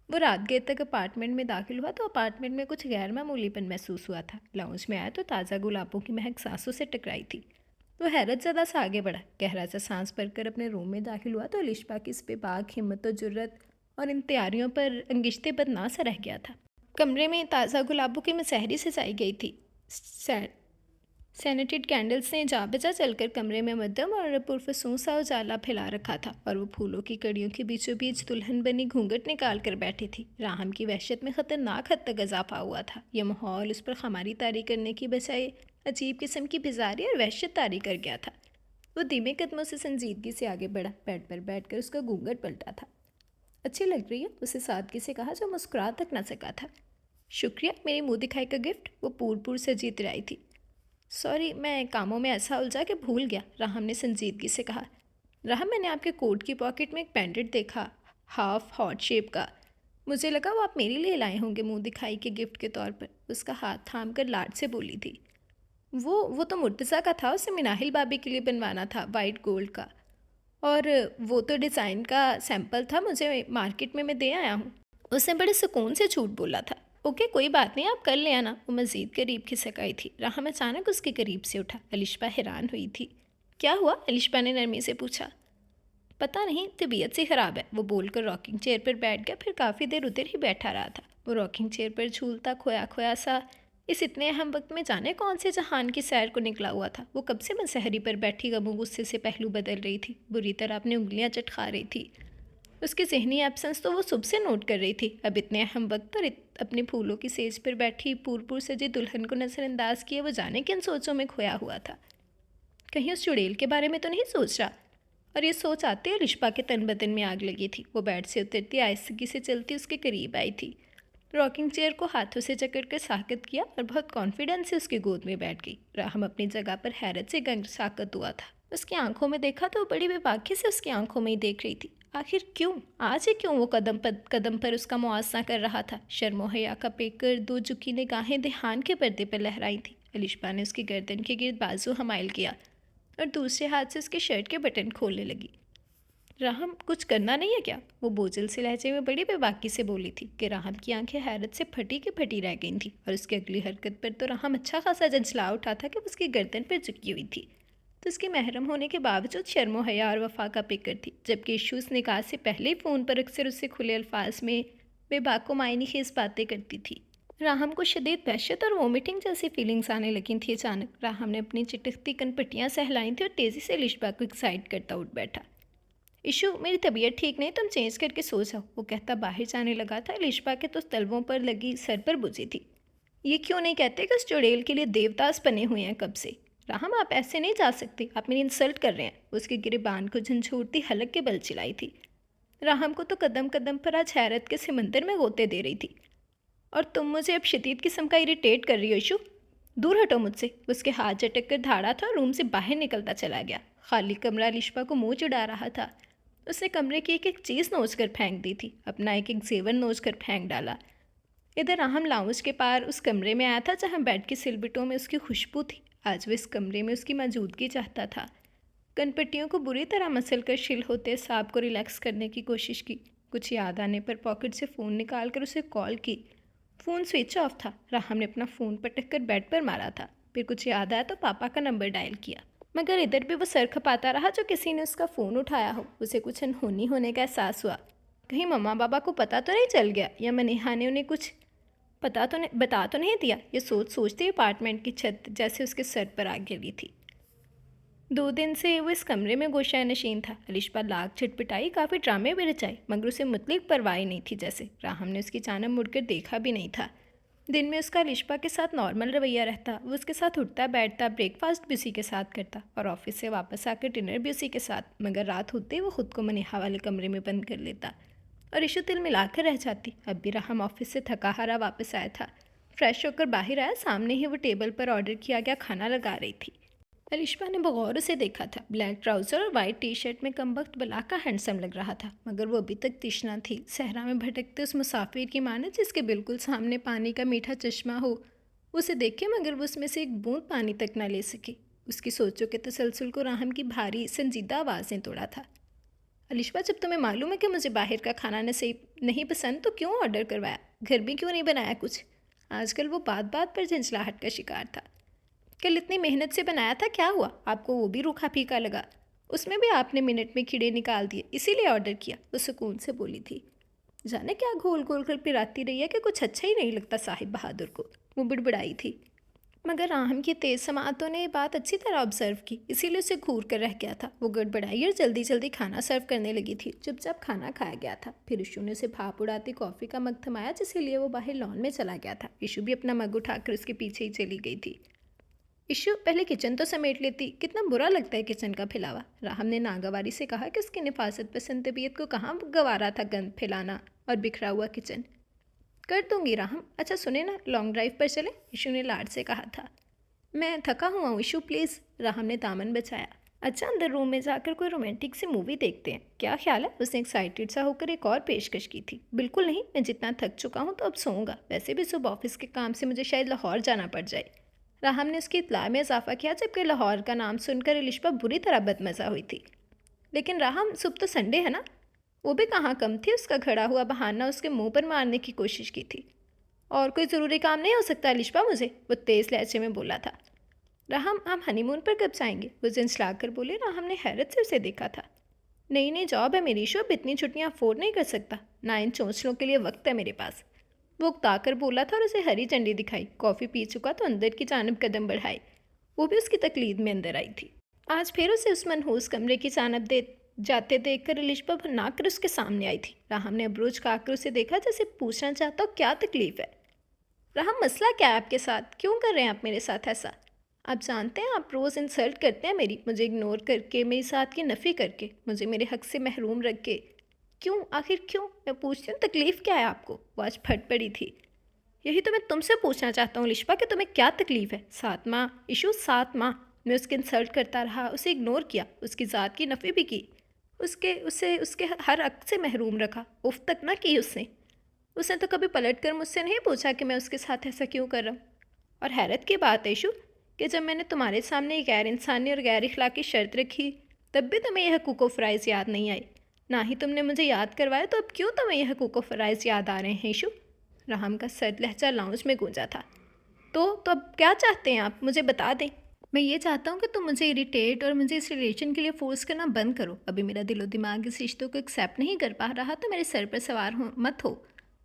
वो रात गए तक अपार्टमेंट में दाखिल हुआ तो अपार्टमेंट में कुछ गैर मामूलीपन महसूस हुआ था। लाउंज में आया तो ताज़ा गुलाबों की महक सांसों से टकराई थी। वो हैरत ज़्यादा सा आगे बढ़ा, गहरा सा सांस भरकर अपने रूम में दाखिल हुआ तो अलिशबा की इस बेबाक हिम्मत और जुर्रत और इन तैयारियों पर अंगिश्ते बदना सा रह गया था। कमरे में ताज़ा गुलाबों की मसहरी सजाई गई थी। सैनिटेड कैंडल्स ने जा बजा चलकर कमरे में मध्यम और पुरफसूं सा उजाला फैला रखा था, और वो फूलों की कड़ियों के बीचों बीच दुल्हन बनी घूंघट निकाल कर बैठी थी। राहम की वहशत में ख़तरनाक हद तक इजाफा हुआ था। यह माहौल उस पर खमारी तारी करने की बजाय अजीब किस्म की बिजारी और वहशत तारी कर गया था। वो धीमे कदमों से संजीदगी से आगे बढ़ा। बेड पर बैठकर उसका घूंघट पलटा था। अच्छी लग रही है, उसे सादगी से कहा, जो मुस्कुरा तक न सका था। शुक्रिया, मेरी मुँह दिखाई का गिफ्ट। वो पूर से जीत रही थी। सॉरी, मैं कामों में ऐसा उलझा कि भूल गया, राहम ने संजीदगी से कहा। राहम, मैंने आपके कोट की पॉकेट में एक पेंडेंट देखा, हाफ हॉट शेप का। मुझे लगा वो आप मेरे लिए लाए होंगे मुंह दिखाई के गिफ्ट के तौर पर। उसका हाथ थाम कर लाड से बोली थी। वो तो मुर्तज़ा का था, उसे मिनाहिल भाभी के लिए बनवाना था, वाइट गोल्ड का। और वो तो डिज़ाइन का सैंपल था, मुझे मार्केट में मैं दे आया हूँ। उसने बड़े सुकून से झूठ बोला था। ओके, कोई बात नहीं, आप कर ले आना। वो मज़ीद करीब खिसक आई थी। राहम अचानक उसके करीब से उठा। अलिशबा हैरान हुई थी। क्या हुआ? अलिशबा ने नरमी से पूछा। पता नहीं, तबीयत से ख़राब है, वो बोलकर रॉकिंग चेयर पर बैठ गया। फिर काफ़ी देर उधर ही बैठा रहा था। वो रॉकिंग चेयर पर झूलता खोया खोया सा इस इतने अहम वक्त में जाने कौन से जहान की सैर को निकला हुआ था। वो कब से मसहरी पर बैठी गमो गुस्से से पहलू बदल रही थी, बुरी तरह अपनी उंगलियां चटखा रही थी। उसकी जहनी एब्सेंस तो वो सुबह से नोट कर रही थी। अब इतने अहम वक्त पर अपने फूलों की सेज पर बैठी पूर सजी दुल्हन को नज़रअंदाज किए वो जाने किन सोचों में खोया हुआ था। कहीं उस चुड़ैल के बारे में तो नहीं सोच रहा? और ये सोच आते अलिशबा के तन बदन में आग लगी थी। वो बेड से उतरती आहिस्तगी से चलती उसके करीब आई थी। रॉकिंग चेयर को हाथों से जकड़ कर साकत किया और बहुत कॉन्फिडेंस से उसकी गोद में बैठ गई। राहम अपनी जगह पर हैरत से गंग साकत हुआ था। उसकी आंखों में देखा तो बड़ी बेबाकी से उसकी आंखों में ही देख रही थी। आखिर क्यों, आज ही क्यों वो कदम पर उसका मुआवजा कर रहा था? शर्मो हया का पेकर दो झुकी निगाहें ध्यान के पर्दे पर लहराई थी। अलिशबा ने उसकी गर्दन के गिर्द बाजू हमाइल किया और दूसरे हाथ से उसके शर्ट के बटन खोलने लगी। राहम, कुछ करना नहीं है क्या? वो बोझल से लहजे में बड़ी बेबाकी से बोली थी कि राहम की आंखें हैरत से फटी की फटी रह गई थी। और उसकी अगली हरकत पर तो राहम अच्छा खासा झंझला उठा था कि उसकी गर्दन पर झुकी हुई थी तो उसके महरम होने के बावजूद शर्मो हया और वफा का फिक्र थी। जबकि इशू उस निकाह से पहले ही फ़ोन पर अक्सर उससे खुले अल्फाज में बेबाको मायनी खेज बातें करती थी। राहम को शदीद वहशत और वोमिटिंग जैसी फीलिंग्स आने लगी थी। अचानक राहम ने अपनी चिटकती कनपट्टियाँ सहलाई थी और तेज़ी से अलिशबा को एक्साइट करता उठ बैठा। इशू, मेरी तबीयत ठीक नहीं, तुम चेंज करके सो जाओ, वो कहता बाहर जाने लगा था। अलिशबा के तो तलवों पर लगी सर पर बुझी थी। ये क्यों नहीं कहते कि उस चुड़ैल के लिए देवदास बने हुए हैं कब से? राहम, आप ऐसे नहीं जा सकते, आप मेरी इंसल्ट कर रहे हैं। उसके गिरेबान को झंझोड़ती हलक के बल चिल्लाई थी। राहम को तो कदम कदम पर आज हैरत के समंदर में गोते दे रही थी। और तुम मुझे अब शदीद किस्म का इरिटेट कर रही हो इशू, दूर हटो मुझसे। उसके हाथ झटक कर धाड़ा था और रूम से बाहर निकलता चला गया। खाली कमरा अलिशबा को मुँह चिढ़ा रहा था। उसने कमरे की एक एक चीज़ नोच कर फेंक दी थी, अपना एक एक जेवर नोच कर फेंक डाला। इधर राहम लाउंज के पार उस कमरे में आया था जहाँ बेड की सिलबटों में उसकी खुशबू थी। आज वो इस कमरे में उसकी मौजूदगी चाहता था। कनपट्टियों को बुरी तरह मसल कर शिल होते सांप को रिलैक्स करने की कोशिश की। कुछ याद आने पर पॉकेट से फ़ोन निकाल कर उसे कॉल की। फ़ोन स्विच ऑफ था। राहम ने अपना फ़ोन पटक कर बेड पर मारा था। फिर कुछ याद आया तो पापा का नंबर डायल किया, मगर इधर भी वो सर खपाता रहा जो किसी ने उसका फ़ोन उठाया हो। उसे कुछ अनहोनी होने का एहसास हुआ। कहीं मम्मा पापा को पता तो नहीं चल गया, या मनीहा ने उन्हें कुछ बता तो नहीं दिया। ये सोचते ही अपार्टमेंट की छत जैसे उसके सर पर आ गिरी थी। 2 दिन से वो इस कमरे में गोशा नशीन था। अलिशा लाख छटपटाई, काफ़ी ड्रामे भी रचाई, मगर उसे मुतलिक परवाह नहीं थी। जैसे राहम ने उसकी अचानक मुड़कर देखा भी नहीं था। दिन में उसका अलिशा के साथ नॉर्मल रवैया रहता। वो उसके साथ उठता बैठता, ब्रेकफास्ट भी उसी के साथ करता और ऑफिस से वापस आकर डिनर भी उसी के साथ। मगर रात होते ही वो खुद को मनीहा वाले कमरे में बंद कर लेता और इशू तिल मिलाकर रह जाती। अब भी राहम ऑफिस से थका हारा वापस आया था। फ्रेश होकर बाहर आया, सामने ही वो टेबल पर ऑर्डर किया गया खाना लगा रही थी। अलिशा ने बगौर उसे देखा था। ब्लैक ट्राउज़र और वाइट टी शर्ट में कमबख्त बला का हैंडसम लग रहा था, मगर वो अभी तक तिश्ना थी। सहरा में भटकते उस मुसाफिर की माने जिसके बिल्कुल सामने पानी का मीठा चश्मा हो। उसे देखे मगर वो उसमें से एक बूंद पानी तक न ले सकी। उसकी सोचों के तसलसल को राहम की भारी संजीदा आवाज़ ने तोड़ा था। अलिशा, जब तुम्हें मालूम है कि मुझे बाहर का खाना नसीब नहीं पसंद तो क्यों ऑर्डर करवाया? घर भी क्यों नहीं बनाया कुछ? आजकल वो बात बात पर झंझलाहट का शिकार था। कल इतनी मेहनत से बनाया था, क्या हुआ? आपको वो भी रूखा फीका लगा? उसमें भी आपने मिनट में कीड़े निकाल दिए, इसीलिए ऑर्डर किया। वो सुकून से बोली थी। जाने क्या घोल घोल कर पिराती रही है कि कुछ अच्छा ही नहीं लगता साहिब बहादुर को, वो बिड़बिड़ाई थी। मगर राहम की तेज़ समातों ने ये बात अच्छी तरह ऑब्जर्व की, इसीलिए उसे घूर कर रह गया था। वो गड़बड़ाई और जल्दी जल्दी खाना सर्व करने लगी थी। चुपचाप खाना खाया गया था। फिर इशू ने उसे भाप उड़ाती कॉफ़ी का मग थमाया, जिसे लिए वो बाहर लॉन में चला गया था। इशू भी अपना मग उठाकर उसके पीछे ही चली गई थी। इशू, पहले किचन तो समेट लेती, कितना बुरा लगता है किचन का फैलावा। राहम ने नागवारी से कहा कि उसकी निफासत पसंद तबीयत को कहाँ गवारा था गंद फैलाना और बिखरा हुआ किचन। कर दूंगी राहम। अच्छा सुने ना, लॉन्ग ड्राइव पर चले? इशू ने लाड से कहा था। मैं थका हुआ हूँ इशू, प्लीज़, राहम ने दामन बचाया। अच्छा, अंदर रूम में जाकर कोई रोमांटिक सी मूवी देखते हैं, क्या ख्याल है? उसने एक्साइटेड सा होकर एक और पेशकश की थी। बिल्कुल नहीं, मैं जितना थक चुका हूँ तो अब सोऊंगा। वैसे भी सुबह ऑफिस के काम से मुझे शायद लाहौर जाना पड़ जाए। राहम ने उसकी इत्तला में इजाफा किया, जबकि लाहौर का नाम सुनकर अलिशा बुरी तरह बदमज़ा हुई थी। लेकिन राहम, सुबह तो संडे है ना? वो भी कहाँ कम थी। उसका खड़ा हुआ बहाना उसके मुंह पर मारने की कोशिश की थी। और कोई ज़रूरी काम नहीं हो सकता अलिशा मुझे? वो तेज़ लहजे में बोला था। राहम, हम हनीमून पर कब जाएंगे? वो झंझला कर बोले। राहम ने हैरत से उसे देखा था। नई नई जॉब है मेरी इशू, अब इतनी छुट्टियाँ अफोर्ड नहीं कर सकता ना, इन चौंचलों के लिए वक्त है मेरे पास। वो उकताकर बोला था और उसे हरी झंडी दिखाई। कॉफ़ी पी चुका तो अंदर की जानब कदम बढ़ाए। वो भी उसकी तकलीद में अंदर आई थी। आज फिर उसे उस मनहूस कमरे की जानब दे जाते देखकर अलिशा भनना कर उसके सामने आई थी। राहम ने अबरूज खाकर उसे देखा, जैसे पूछना चाहता हो क्या तकलीफ़ है। राहम, मसला क्या है आपके साथ? क्यों कर रहे हैं आप मेरे साथ ऐसा? आप जानते हैं आप रोज़ इंसल्ट करते हैं मेरी, मुझे इग्नोर करके, मेरी साथ की नफ़ी करके, मुझे मेरे हक से महरूम रख के। क्यों? आखिर क्यों? मैं पूछती हूँ, तकलीफ़ क्या है आपको? वो आज फट पड़ी थी। यही तो मैं तुमसे पूछना चाहता हूँ अलिशा कि तुम्हें क्या तकलीफ़ है? 7 माह इशू, 7 माह मैं उसके इंसल्ट करता रहा, उसे इग्नोर किया, उसकी ज़ात की नफ़ी भी की, उसके हर हक से महरूम रखा, उफ तक ना की उसने। उसने तो कभी पलट कर मुझसे नहीं पूछा कि मैं उसके साथ ऐसा क्यों कर रहा हूँ। और हैरत की बात है इशू कि जब मैंने तुम्हारे सामने एक गैर इंसानी और गैर इखलाकी शर्त रखी, तब भी तुम्हें यह हकूक़ फ़राइज़ याद नहीं आई। ना ही तुमने मुझे याद करवाया, तो अब क्यों तुम्हें यह हकूक़ फ़राइज़ याद आ रहे हैं इशू? राहम का सर्द लहजा लाउंज में गूंजा था। तो अब क्या चाहते हैं आप? मुझे बता दें। मैं ये चाहता हूँ कि तुम मुझे इरिटेट और मुझे इस रिलेशन के लिए फ़ोर्स करना बंद करो। अभी मेरा दिलो दिमाग इस रिश्तों को एक्सेप्ट नहीं कर पा रहा, तो मेरे सर पर सवार हो मत हो।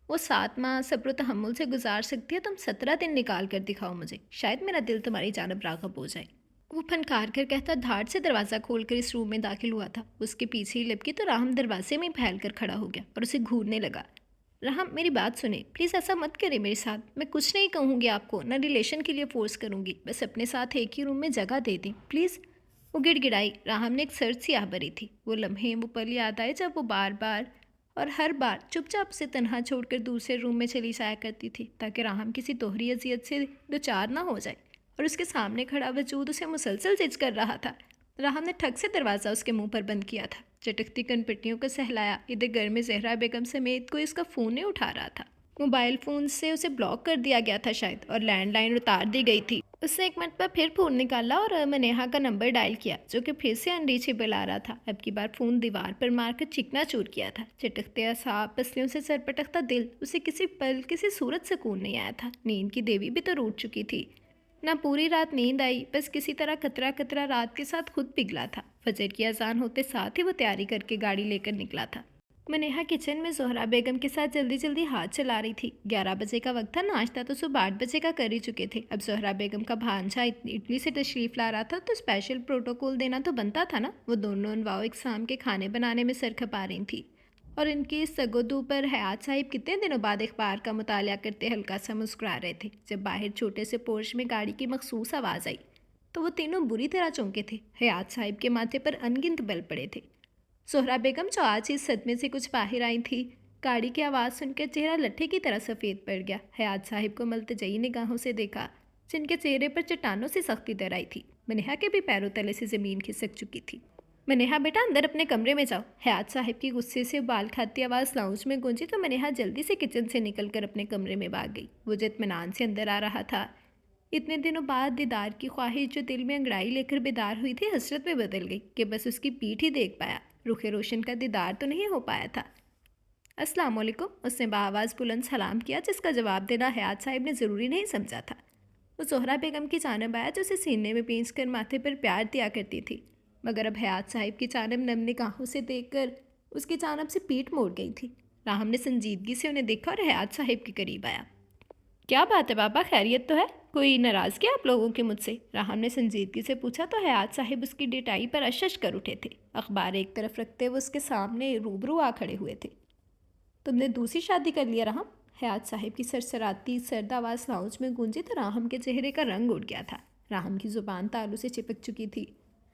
वो 7 माह सब्र तहम्मुल से गुजार सकती है, तुम 17 दिन निकाल कर दिखाओ मुझे, शायद मेरा दिल तुम्हारी जानब राग़ब हो जाए। वो फनकार कर कहता धाड़ से दरवाज़ा खोलकर इस रूम में दाखिल हुआ था। उसके पीछे ही लपकी तो राहम दरवाजे में फैल कर खड़ा हो गया और उसे घूरने लगा। राहम, मेरी बात सुने, प्लीज़ ऐसा मत करें मेरे साथ। मैं कुछ नहीं कहूँगी आपको, ना रिलेशन के लिए फ़ोर्स करूँगी, बस अपने साथ एक ही रूम में जगह दे दें प्लीज़। वो गिड़गिड़ाई। राहम ने एक सर्द सी आह भरी थी। वो लम्हे, वो पल याद आए जब वो बार बार और हर बार चुपचाप से तन्हा छोड़कर दूसरे रूम में चली जाया करती थी, ताकि राहम किसी दोहरी अजियत से दो चार ना हो जाए। और उसके सामने खड़ा वजूद उसे मुसलसल जिज कर रहा था। राहम ने ठग से दरवाज़ा उसके मुंह पर बंद किया था। चटकती कनपट्टियों को सहलाया। इधर घर में जहरा बेगम समेत कोई उसका फ़ोन नहीं उठा रहा था। मोबाइल फ़ोन से उसे ब्लॉक कर दिया गया था शायद, और लैंडलाइन उतार दी गई थी। उसने एक मिनट पर फिर फ़ोन निकाला और मनेहा का नंबर डायल किया, जो कि फिर से अनरीचेबल आ रहा था। अब की बार फ़ोन दीवार पर मारकर चिकनाचूर किया था। चटकते असाब, पसलियों से सर पटकता दिल, उसे किसी पल किसी सूरत सुकून नहीं आया था। नींद की देवी भी तो रूठ चुकी थी। ना पूरी रात नींद आई, बस किसी तरह कतरा कतरा रात के साथ खुद पिघला था। फजर की अजान होते साथ ही वो तैयारी करके गाड़ी लेकर निकला था। मनेहा किचन में जोहरा बेगम के साथ जल्दी जल्दी हाथ चला रही थी। 11 बजे का वक्त था। नाश्ता तो सुबह 8 बजे का कर ही चुके थे। अब जोहरा बेगम का भांजा इटली से तशरीफ़ ला रहा था, तो स्पेशल प्रोटोकॉल देना तो बनता था ना। वो दोनों अनवाओ इकसाम के खाने बनाने में सर खपा रही थी। और इनकी इस सगोदू पर हयात साहिब कितने दिनों बाद अखबार का मुतालिया करते हल्का सा मुस्कुरा रहे थे। जब बाहर छोटे से पोर्च में गाड़ी की मखसूस आवाज़ आई तो वो तीनों बुरी तरह चौंके थे। हयात साहिब के माथे पर अनगिनत बल पड़े थे। जोहरा बेगम जो आज इस सदमे से कुछ बाहर आई थी, गाड़ी की आवाज़ सुनकर चेहरा लट्ठे की तरह सफ़ेद पड़ गया। हयात साहिब को मल्तजई निगाहों से देखा, जिनके चेहरे पर चट्टानों से सख्ती दर आई थी। मनेहा के भी पैरों तले से ज़मीन खिसक चुकी थी। मनेहा बेटा, अंदर अपने कमरे में जाओ। हयात साहिब की गुस्से से बाल खाती आवाज़ लाउंज में गूंजी तो मनेहा जल्दी से किचन से निकलकर अपने कमरे में भाग गई। वो जो इत्मीनान से अंदर आ रहा था। इतने दिनों बाद दीदार की ख्वाहिश जो दिल में अंगड़ाई लेकर बेदार हुई थी, हसरत में बदल गई कि बस उसकी पीठ ही देख पाया। रुखे रोशन का दीदार तो नहीं हो पाया था। अस्सलाम वालेकुम, उसने बाआवाज़ बुलंद सलाम किया, जिसका जवाब देना हयात साहिब ने ज़रूरी नहीं समझा था। वो जोहरा बेगम की जानब आया, जो उसे सीने में पींच कर माथे पर प्यार दिया करती थी, मगर अब हयात साहिब की जानब नम निगाहों से देखकर उसकी जानब से पीठ मोड़ गई थी। राहम ने संजीदगी से उन्हें देखा और हयात साहिब के करीब आया। क्या बात है बाबा, खैरियत तो है? कोई नाराज़गी आप लोगों की मुझसे? राहम ने संजीदगी से पूछा तो हयात साहिब उसकी डिटाई पर अशश कर उठे थे। अखबार एक तरफ रखते हुए उसके सामने रूबरू आ खड़े हुए थे। तुमने दूसरी शादी कर लिया राहम? हयात साहिब की सरसराती सर्द आवाज़ लाउंज में गूंजी तो राहम के चेहरे का रंग उड़ गया था। राहम की ज़ुबान तालू से चिपक चुकी थी।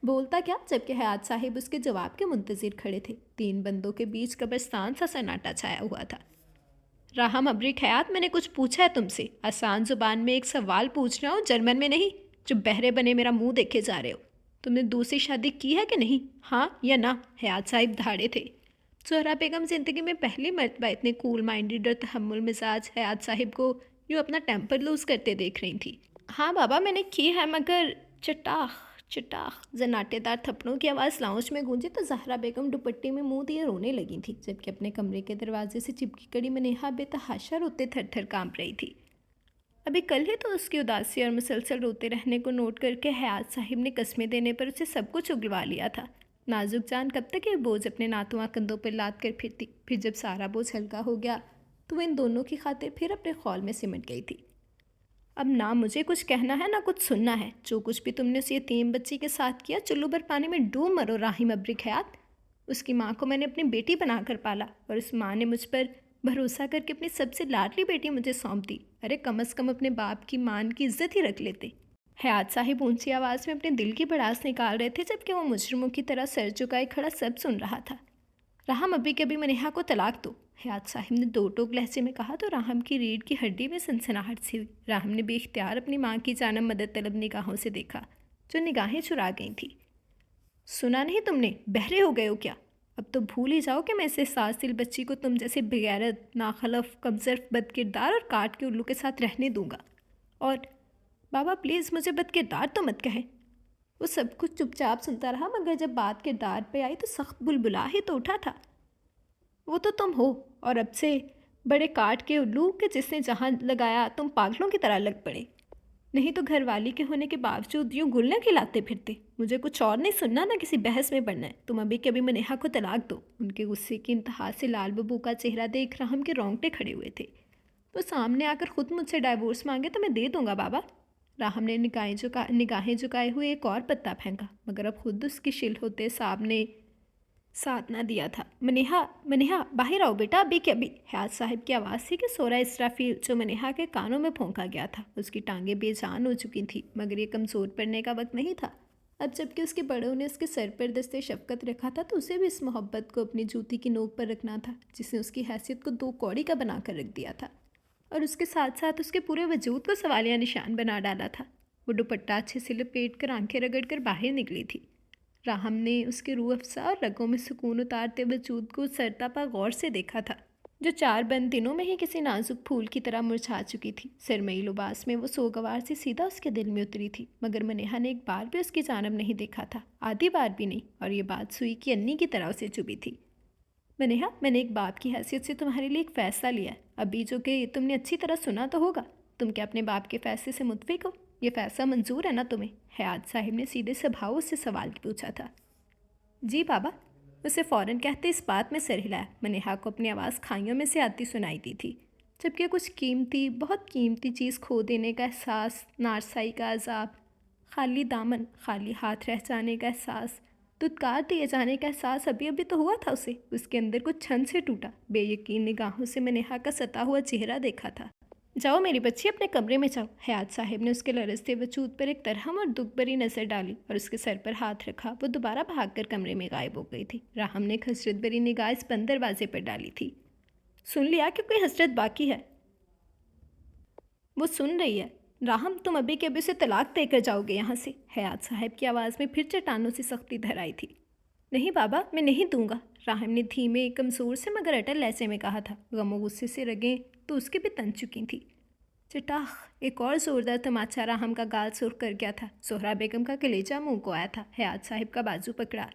बोलता क्या, जबकि हयात साहिब उसके जवाब के मुंतज़िर खड़े थे। 3 बंदों के बीच कब्रिस्तान सा सन्नाटा छाया हुआ था। राहम अबरी खयात, मैंने कुछ पूछा है तुमसे। आसान जुबान में एक सवाल पूछ रहा हूँ, जर्मन में नहीं। जो बहरे बने मेरा मुंह देखे जा रहे हो। तुमने दूसरी शादी की है कि नहीं? हाँ या ना? हयात साहिब धाड़े थे। जोहरा बेगम ज़िंदगी में पहली मरतबा इतने कूल माइंडेड और तहम्मुल मिजाज हयात साहिब को यूँ अपना टेम्पर लूज़ करते देख रही थी। हाँ बाबा, मैंने की है, मगर चटाख चटाख जनाटेदार थप्पड़ों की आवाज़ लाउंज में गूंजी तो जहरा बेगम दुपट्टे में मुंह दिए रोने लगी थी, जबकि अपने कमरे के दरवाजे से चिपकी कड़ी मनेहा बेतहाशा रोते थर थर कांप रही थी। अभी कल ही तो उसकी उदासी और मुसलसल रोते रहने को नोट करके हयात साहिब ने कस्में देने पर उसे सब कुछ उगलवा लिया था। नाजुक जान कब तक ये बोझ अपने नातुआ कंधों पर लाद कर फिरती। फिर जब सारा बोझ हल्का हो गया तो वह इन दोनों की खातिर फिर अपने खौल में सिमट गई थी। अब ना मुझे कुछ कहना है ना कुछ सुनना है। जो कुछ भी तुमने उस यतीम बच्ची के साथ किया, चुल्लू भर पानी में डूब मरो राहिम अब्रिक हयात। उसकी माँ को मैंने अपनी बेटी बनाकर पाला, और उस माँ ने मुझ पर भरोसा करके अपनी सबसे लाडली बेटी मुझे सौंप दी। अरे कम अज़ कम अपने बाप की मान की इज्जत ही रख लेते। हयात साहिब ऊंची आवाज़ में अपने दिल की भड़ास निकाल रहे थे, जबकि वो मुजरिमों की तरह सर झुकाए खड़ा सब सुन रहा था। राहम अभी के अभी मनेहा को तलाक दो, हयात साहिब ने दो टोक लहजे में कहा तो राहम की रीढ़ की हड्डी में सनसनाहट सी हुई। राहम ने बेख्तियार अपनी माँ की जानब मदद तलब निगाहों से देखा, जो निगाहें चुरा गई थी। सुना नहीं तुमने? बहरे हो गए हो क्या? अब तो भूल ही जाओ कि मैं इसे 7 दिल बच्ची को तुम जैसे बेगैरत, नाखलफ, कमजर्फ, बदकिरदार और काट के उल्लू के साथ रहने दूंगा। और बाबा प्लीज़ मुझे बदकिरदार तो मत कहें। वो सब कुछ चुपचाप सुनता रहा, मगर जब बात किरदार पे आई तो सख्त बुलबुला ही तो उठा था। वो तो तुम हो, और अब से बड़े काट के उल्लू के जिसने जहाँ लगाया तुम पागलों की तरह लग पड़े। नहीं तो घरवाली के होने के बावजूद यूँ गुल्ले खिलाते फिरते। मुझे कुछ और नहीं सुनना, ना किसी बहस में पड़ना है। तुम अभी के अभी मनेहा को तलाक दो। उनके गुस्से की इंतहा से लाल बबू का चेहरा देख राहम के रोंगटे खड़े हुए थे। वो सामने आकर खुद मुझसे डाइवोर्स मांगे तो मैं दे दूंगा बाबा। राहम ने निगाहें झुकाए हुए एक और पत्ता फेंका, मगर अब खुद उसकी शिल होते साहब ने साथ ना दिया था। मनेहा मनेहा बाहर आओ बेटा, अभी के अभी। हयात साहिब की आवाज़ थी कि सोरा इसराफील, जो मनेहा के कानों में फोंका गया था। उसकी टांगें बेजान हो चुकी थी, मगर ये कमज़ोर पड़ने का वक्त नहीं था। अब जबकि उसके बड़ों ने उसके सर पर दस्ते शफकत रखा था, तो उसे भी इस मोहब्बत को अपनी जूती की नोक पर रखना था, जिसने उसकी हैसियत को 2 कौड़ी का बनाकर रख दिया था, और उसके साथ साथ उसके पूरे वजूद को सवालिया निशान बना डाला था। वो दुपट्टा अच्छे से लपेट कर आंखें रगड़ कर बाहर निकली थी। राहम ने उसके रूह अफ़ज़ा और रगों में सुकून उतारते वजूद को सरतापा गौर से देखा था, जो 4 बंद दिनों में ही किसी नाजुक फूल की तरह मुरझा चुकी थी। सरमई लिबास में वो सोगवार से सीधा उसके दिल में उतरी थी, मगर मनेहा ने एक बार भी उसकी जानब नहीं देखा था, आधी बार भी नहीं, और ये बात सुई की अन्नी की तरह उसे चुभी थी। मनेहा, मैंने एक बाप की हैसियत से तुम्हारे लिए एक फ़ैसला लिया है, अभी जो कि तुमने अच्छी तरह सुना तो होगा। तुम क्या अपने बाप के फ़ैसले से मुतफिक हो? ये फ़ैसला मंजूर है ना तुम्हें? हयात साहिब ने सीधे स्वभाव उससे सवाल पूछा था। जी बाबा, उसे फ़ौरन कहते इस बात में सिर हिलाया। मनेहा को अपनी आवाज़ खाइयों में से आती सुनाई दी थी, जबकि कुछ कीमती, बहुत कीमती चीज़ खो देने का एहसास, नारसाई का अजाब, खाली दामन, खाली हाथ रह जाने का एहसास, दुत्कार दिए जाने का एहसास अभी अभी तो हुआ था उसे। उसके अंदर कुछ क्षण से टूटा। बेयकीन निगाहों से मनेहा का सता हुआ चेहरा देखा था। जाओ मेरी बच्ची, अपने कमरे में जाओ। हयात साहिब ने उसके लरजते वजूद पर एक तरहम और दुख भरी नज़र डाली और उसके सर पर हाथ रखा। वो दोबारा भागकर कमरे में गायब हो गई थी। राहम ने हसरत भरी निगाह इस बंद दरवाजे पर डाली थी। सुन लिया कि कोई हसरत बाकी है? वो सुन रही है। राहम, तुम अभी के अभी से तलाक देकर जाओगे यहाँ से। हयात साहब की आवाज़ में फिर चट्टानों से सख्ती धर आई थी। नहीं बाबा, मैं नहीं दूंगा, राहम ने धीमे, कमज़ोर से मगर अटल लहजे में कहा था। गमो गुस्से से रगें तो उसकी भी तन चुकी थी। चटाख! एक और ज़ोरदार तमाचा राहम का गाल सुर्ख कर गया था। ज़ोहरा बेगम का कलेजा मुंह को आया था। हयात साहिब का बाजू पकड़ा।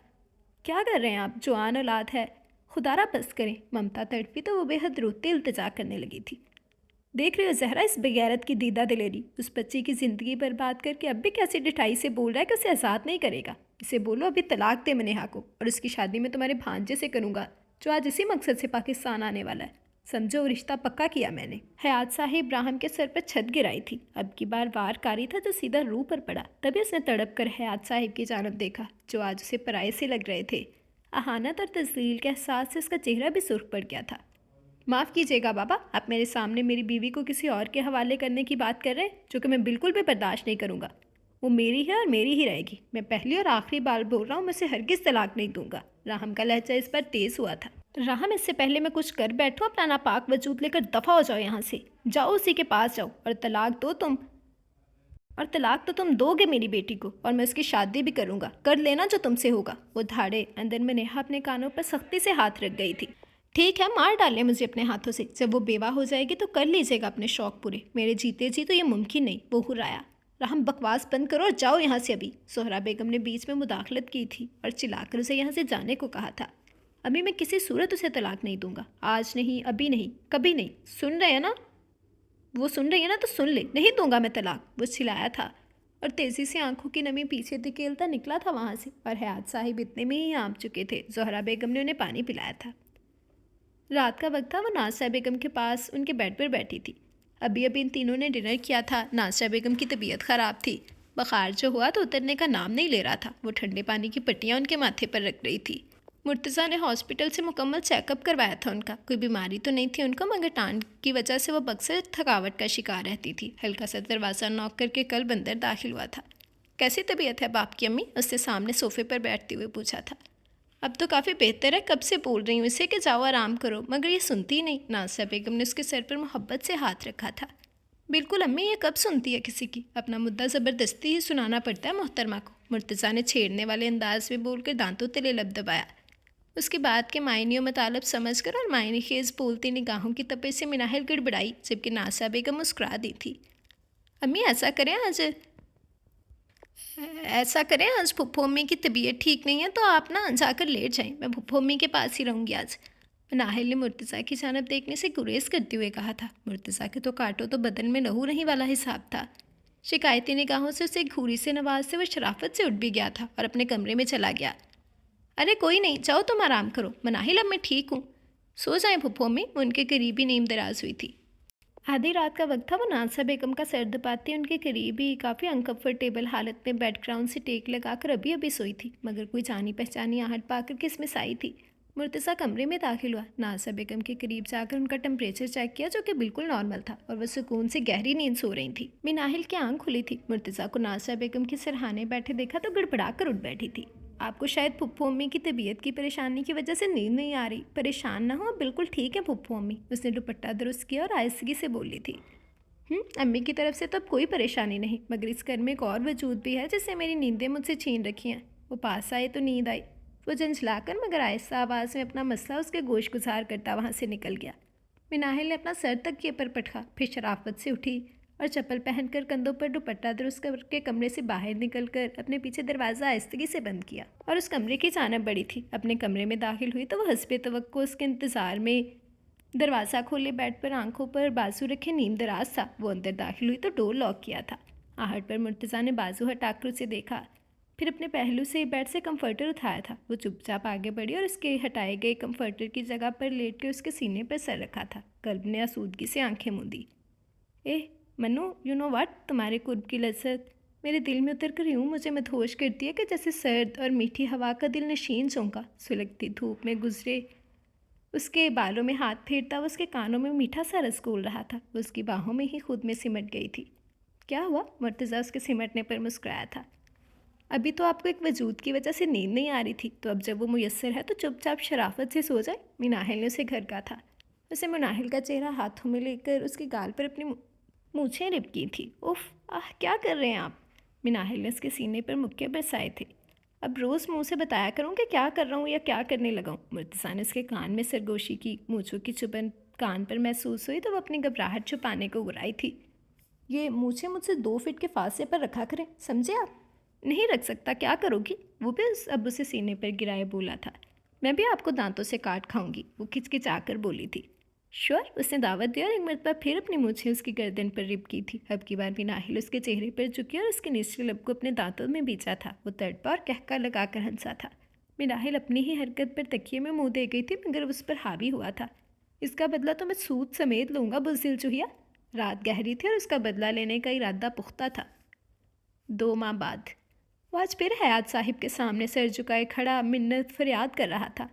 क्या कर रहे हैं आप? जवान औलाद है, खुदारा बस करें। ममता तड़पी तो वो बेहद रोते इल्तिजा करने लगी थी। देख रहे हो जहरा, इस बेगैरत की दीदा दिलेरी उस बच्ची की ज़िंदगी बर्बाद करके अब भी कैसी डिठाई से बोल रहा है कि उसे आज़ाद नहीं करेगा। इसे बोलो अभी तलाक दे मनेहा को, और उसकी शादी में तुम्हारे भांजे से करूँगा, जो आज इसी मकसद से पाकिस्तान आने वाला है। समझो, रिश्ता पक्का किया मैंने। हयात साहिब राहम के सर पर छत गिराई थी। अब की बार वार कारी था जो सीधा रूह पर पड़ा। तभी उसने तड़प कर हयात साहिब की जानब देखा, जो आज उसे पराये से लग रहे थे। अहानत और तज़लील के एहसास से उसका चेहरा भी सुर्ख पड़ गया था। माफ़ कीजिएगा बाबा, आप मेरे सामने मेरी बीवी को किसी और के हवाले करने की बात कर रहे हैं, जो कि मैं बिल्कुल भी बर्दाश्त नहीं करूँगा। वो मेरी है और मेरी ही रहेगी। मैं पहली और आखिरी बार बोल रहा हूँ, मैं उसे हरगिज़ तलाक नहीं दूंगा। राहम का लहजा इस पर तेज़ हुआ था। राहम, इससे पहले मैं कुछ कर बैठूँ, अपना नापाक वजूद लेकर दफ़ा हो जाओ यहाँ से। जाओ, उसी के पास जाओ, और तलाक तो तुम दोगे मेरी बेटी को, और मैं उसकी शादी भी करूँगा। कर लेना जो तुमसे होगा। वो धाड़े अंदर में नेहा अपने कानों पर सख्ती से हाथ रख गई थी। ठीक है, मार डालें मुझे अपने हाथों से। जब वो बेवा हो जाएगी तो कर लीजिएगा अपने शौक़ पूरे। मेरे जीते जी तो ये मुमकिन नहीं। वो हुर्राया। राहम, बकवास बंद करो और जाओ यहाँ से अभी। ज़ोहरा बेगम ने बीच में मुदाखलत की थी और चिल्लाकर उसे यहाँ से जाने को कहा था। अभी मैं किसी सूरत उसे तलाक नहीं दूंगा। आज नहीं, अभी नहीं, कभी नहीं। सुन रहे हैं ना? वो सुन रही है ना तो सुन ले। नहीं दूंगा मैं तलाक, वो चिल्लाया था और तेज़ी से आंखों की नमी पीछे धकेलता निकला था वहाँ से। और हयात साहिब इतने में ही आम चुके थे। ज़ोहरा बेगम ने उन्हें पानी पिलाया था। रात का वक्त था। वो नाज़िया बेगम के पास उनके बेड पर बैठी थी। अभी अभी इन तीनों ने डिनर किया था। नाज़िया बेगम की तबीयत ख़राब थी। बुखार जो हुआ तो उतरने का नाम नहीं ले रहा था। वो ठंडे पानी की पट्टियाँ उनके माथे पर रख रही थी। मुर्तज़ा ने हॉस्पिटल से मुकम्मल चेकअप करवाया था उनका। कोई बीमारी तो नहीं थी उनको, मगर टांग की वजह से वो अक्सर थकावट का शिकार रहती थी। हल्का सा दरवाज़ा नॉक करके कल बंदर दाखिल हुआ था। कैसी तबीयत है बाप की? अम्मी उससे सामने सोफ़े पर बैठते हुए पूछा था। अब तो काफ़ी बेहतर है, कब से बोल रही हूँ इसे कि जाओ आराम करो, मगर ये सुनती नहीं। नाज़िया बेगम ने उसके सर पर मोहब्बत से हाथ रखा था। बिल्कुल अम्मी, ये कब सुनती है किसी की? अपना मुद्दा ज़बरदस्ती ही सुनाना पड़ता है मोहतरमा को। मुर्तज़ा ने छेड़ने वाले अंदाज में बोलकर दांतों तले लब दबाया। उसके बाद के मायने मतलब समझकर और मायने खेज बोलती निगाहों की तपिश से मिनाहिल गड़बड़ाई, जबकि नाज़िया बेगम मुस्कुरा दी थी। अम्मी ऐसा करें आज फुफ्फो अम्मी की तबीयत ठीक नहीं है तो आप ना जाकर लेट जाएं। मैं फुफ्फो अम्मी के पास ही रहूँगी आज। नाहिल ने मुर्तज़ा की जानब देखने से गुरेज करते हुए कहा था। मुर्तज़ा के तो काटो तो बदन में लहू नहीं वाला हिसाब था। शिकायती निगाहों से उसे घूरी से नवाजते वो शराफत से उठ भी गया था और अपने कमरे में चला गया। अरे कोई नहीं, जाओ तुम आराम करो। मनाहिल, अब मैं ठीक हूँ, सो जाएं फुफ्फो अम्मी। उनके करीब ही नींद दराज हुई थी। आधी रात का वक्त था। वो नाज़िया बेगम का सर दबाती उनके करीब ही काफ़ी अनकम्फर्टेबल हालत में बैकग्राउंड से टेक लगाकर अभी अभी सोई थी, मगर कोई जानी पहचानी आहट पाकर किसमें साई थी। मुर्तज़ा कमरे में दाखिल हुआ। नाज़िया बेगम के करीब जाकर उनका टेम्परेचर चेक किया, जो कि बिल्कुल नॉर्मल था, और वह सुकून से गहरी नींद सो रही थी। मिनाहिल की आंख खुली थी। मुर्तज़ा को नाज़िया बेगम के सिरहाने बैठे देखा तो गड़बड़ा कर उठ बैठी थी। आपको शायद फुफ्फो अम्मी की तबीयत की परेशानी की वजह से नींद नहीं आ रही। परेशान ना हो, बिल्कुल ठीक है फुफ्फो अम्मी। उसने दुपट्टा दुरुस्त किया और आहिस्तगी से बोली थी। अम्मी की तरफ से तो अब कोई परेशानी नहीं, मगर इस घर में एक और वजूद भी है जिससे मेरी नींदें मुझसे छीन रखी हैं। वो पास आए तो नींद आई। वो झंझलाकर मगर आहिस्ता आवाज़ में अपना मसला उसके गोश गुजार करता वहाँ से निकल गया। मिनाहिल ने अपना सर तकिए पर पटका, फिर शराफत से उठी और चप्पल पहनकर कंधों पर दुपट्टा दुरुस्त करके कमरे से बाहर निकलकर अपने पीछे दरवाज़ा आहिस्तगी से बंद किया और उस कमरे की चानक बड़ी थी। अपने कमरे में दाखिल हुई तो वह हस्बे तवक्को उसके इंतज़ार में दरवाज़ा खोले बेड पर आंखों पर बाजू रखे नीम दराज था। वो अंदर दाखिल हुई तो डोर लॉक किया था। आहट पर मुर्तज़ा ने बाजू हटाकर उसे देखा, फिर अपने पहलू से बेड से कंफर्टर उठाया था। वो चुपचाप आगे बढ़ी और उसके हटाए गए कंफर्टर की जगह पर लेट के उसके सीने पर सर रखा था। कल्ब ने आसूदगी से आंखें मूंदी। एह मनु, यू नो व्हाट, तुम्हारे कुर्ब की लज्जत मेरे दिल में उतर कर यूँ मुझे मदहोश करती है कि जैसे सर्द और मीठी हवा का दिल नशीन झोंका सुलगती धूप में गुजरे। उसके बालों में हाथ फेरता वो उसके कानों में मीठा सा रस घोल रहा था। वो उसकी बाहों में ही खुद में सिमट गई थी। क्या हुआ? मुर्तज़ा उसके सिमटने पर मुस्कुराया था। अभी तो आपको एक वजूद की वजह से नींद नहीं आ रही थी, तो अब जब वो मुयस्सर है तो चुपचाप शराफत से सो जाए। मिनाहिल ने उसे घर का था। उसे मुनाहिल का चेहरा हाथों में लेकर उसके गाल पर अपनी मूछें लिपकी थी। उफ, आह, क्या कर रहे हैं आप? मिनाहिल ने उसके सीने पर मुक्के बरसाए थे। अब रोज़ मुँह से बताया करूँ कि क्या कर रहा हूँ या क्या करने लगा हूँ। मुर्तज़ा ने उसके कान में सरगोशी की। मूँछों की चुभन कान पर महसूस हुई तो वो अपनी घबराहट छुपाने को उड़ाई थी। ये मूछें मुझसे 2 फीट के फासले पर रखा करें, समझे आप? नहीं रख सकता, क्या करोगी? वो भी अब उसे सीने पर गिराए बोला था। मैं भी आपको दांतों से काट खाऊंगी, वो खिचखिचाकर बोली थी। श्योर, उसने दावत दी और एक मरतबा फिर अपनी मूछें उसकी गर्दन पर रिप की थी। अब की बार मिनाहिल उसके चेहरे पर झुकी और उसके निचले लब को अपने दांतों में बीचा था। वो तड़पा और कहका लगाकर हंसा था। मिनाहिल अपनी ही हरकत पर तकिए में मुँह दे गई थी मगर उस पर हावी हुआ था। इसका बदला तो मैं सूद समेत लूँगा बुज़दिल चूहिया। रात गहरी थी और उसका बदला लेने का इरादा पुख्ता था। 2 माह बाद वो आज फिर हयात साहिब के सामने सर झुकाए खड़ा मिन्नत फरियाद कर रहा था।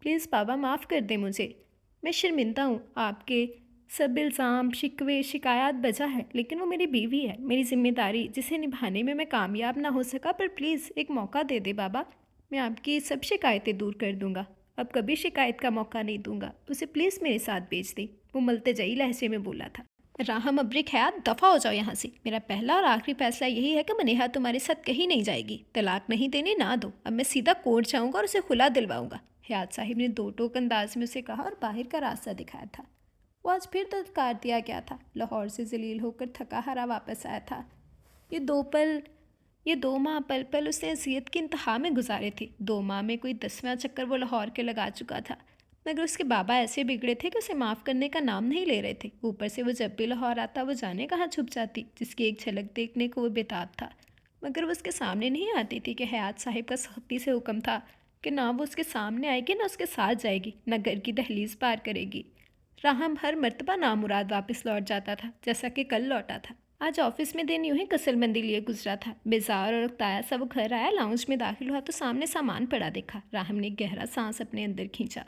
प्लीज़ बाबा, माफ़ कर दें मुझे। मैं शर्मिंदा हूँ। आपके सब इल्ज़ाम शिकवे शिकायत बजा है, लेकिन वो मेरी बीवी है, मेरी जिम्मेदारी जिसे निभाने में मैं कामयाब ना हो सका। पर प्लीज़ एक मौका दे दे बाबा, मैं आपकी सब शिकायतें दूर कर दूँगा। अब कभी शिकायत का मौका नहीं दूँगा। उसे प्लीज़ मेरे साथ भेज दें, वो मल्तजई लहजे में बोला था। राहम अब्रिक हयात, दफ़ा हो जाओ यहाँ से। मेरा पहला और आखिरी फैसला यही है कि मनेहा तुम्हारे साथ कहीं नहीं जाएगी। तलाक नहीं देनी, ना दो। अब मैं सीधा कोर्ट जाऊँगा और उसे खुला दिलवाऊँगा। हयात साहिब ने 2 टोक अंदाज में उसे कहा और बाहर का रास्ता दिखाया था। वो आज फिर तत्कार दिया गया था। लाहौर से जलील होकर थका हारा वापस आया था। ये 2 माह पल पल उसने अज़ियत की इंतहा में गुजारे थे। 2 माह में कोई 10वां चक्कर वो लाहौर के लगा चुका था, मगर उसके बाबा ऐसे बिगड़े थे कि उसे माफ़ करने का नाम नहीं ले रहे थे। ऊपर से वो जब भी लाहौर आता वो जाने कहाँ छुप जाती, जिसकी एक झलक देखने को वो बेताब था। मगर वो उसके सामने नहीं आती थी कि हयात साहिब का सख्ती से हुक्म था कि ना वो उसके सामने आएगी ना उसके साथ जाएगी, ना घर की दहलीज पार करेगी। राहम हर मर्तबा नामुराद वापस लौट जाता था, जैसा कि कल लौटा था। आज ऑफिस में दिन यूं ही कसरबंदी लिए गुजरा था। बेजार और उकताया सा वो घर आया, लाउंज में दाखिल हुआ तो सामने सामान पड़ा देखा। राहम ने गहरा सांस अपने अंदर खींचा।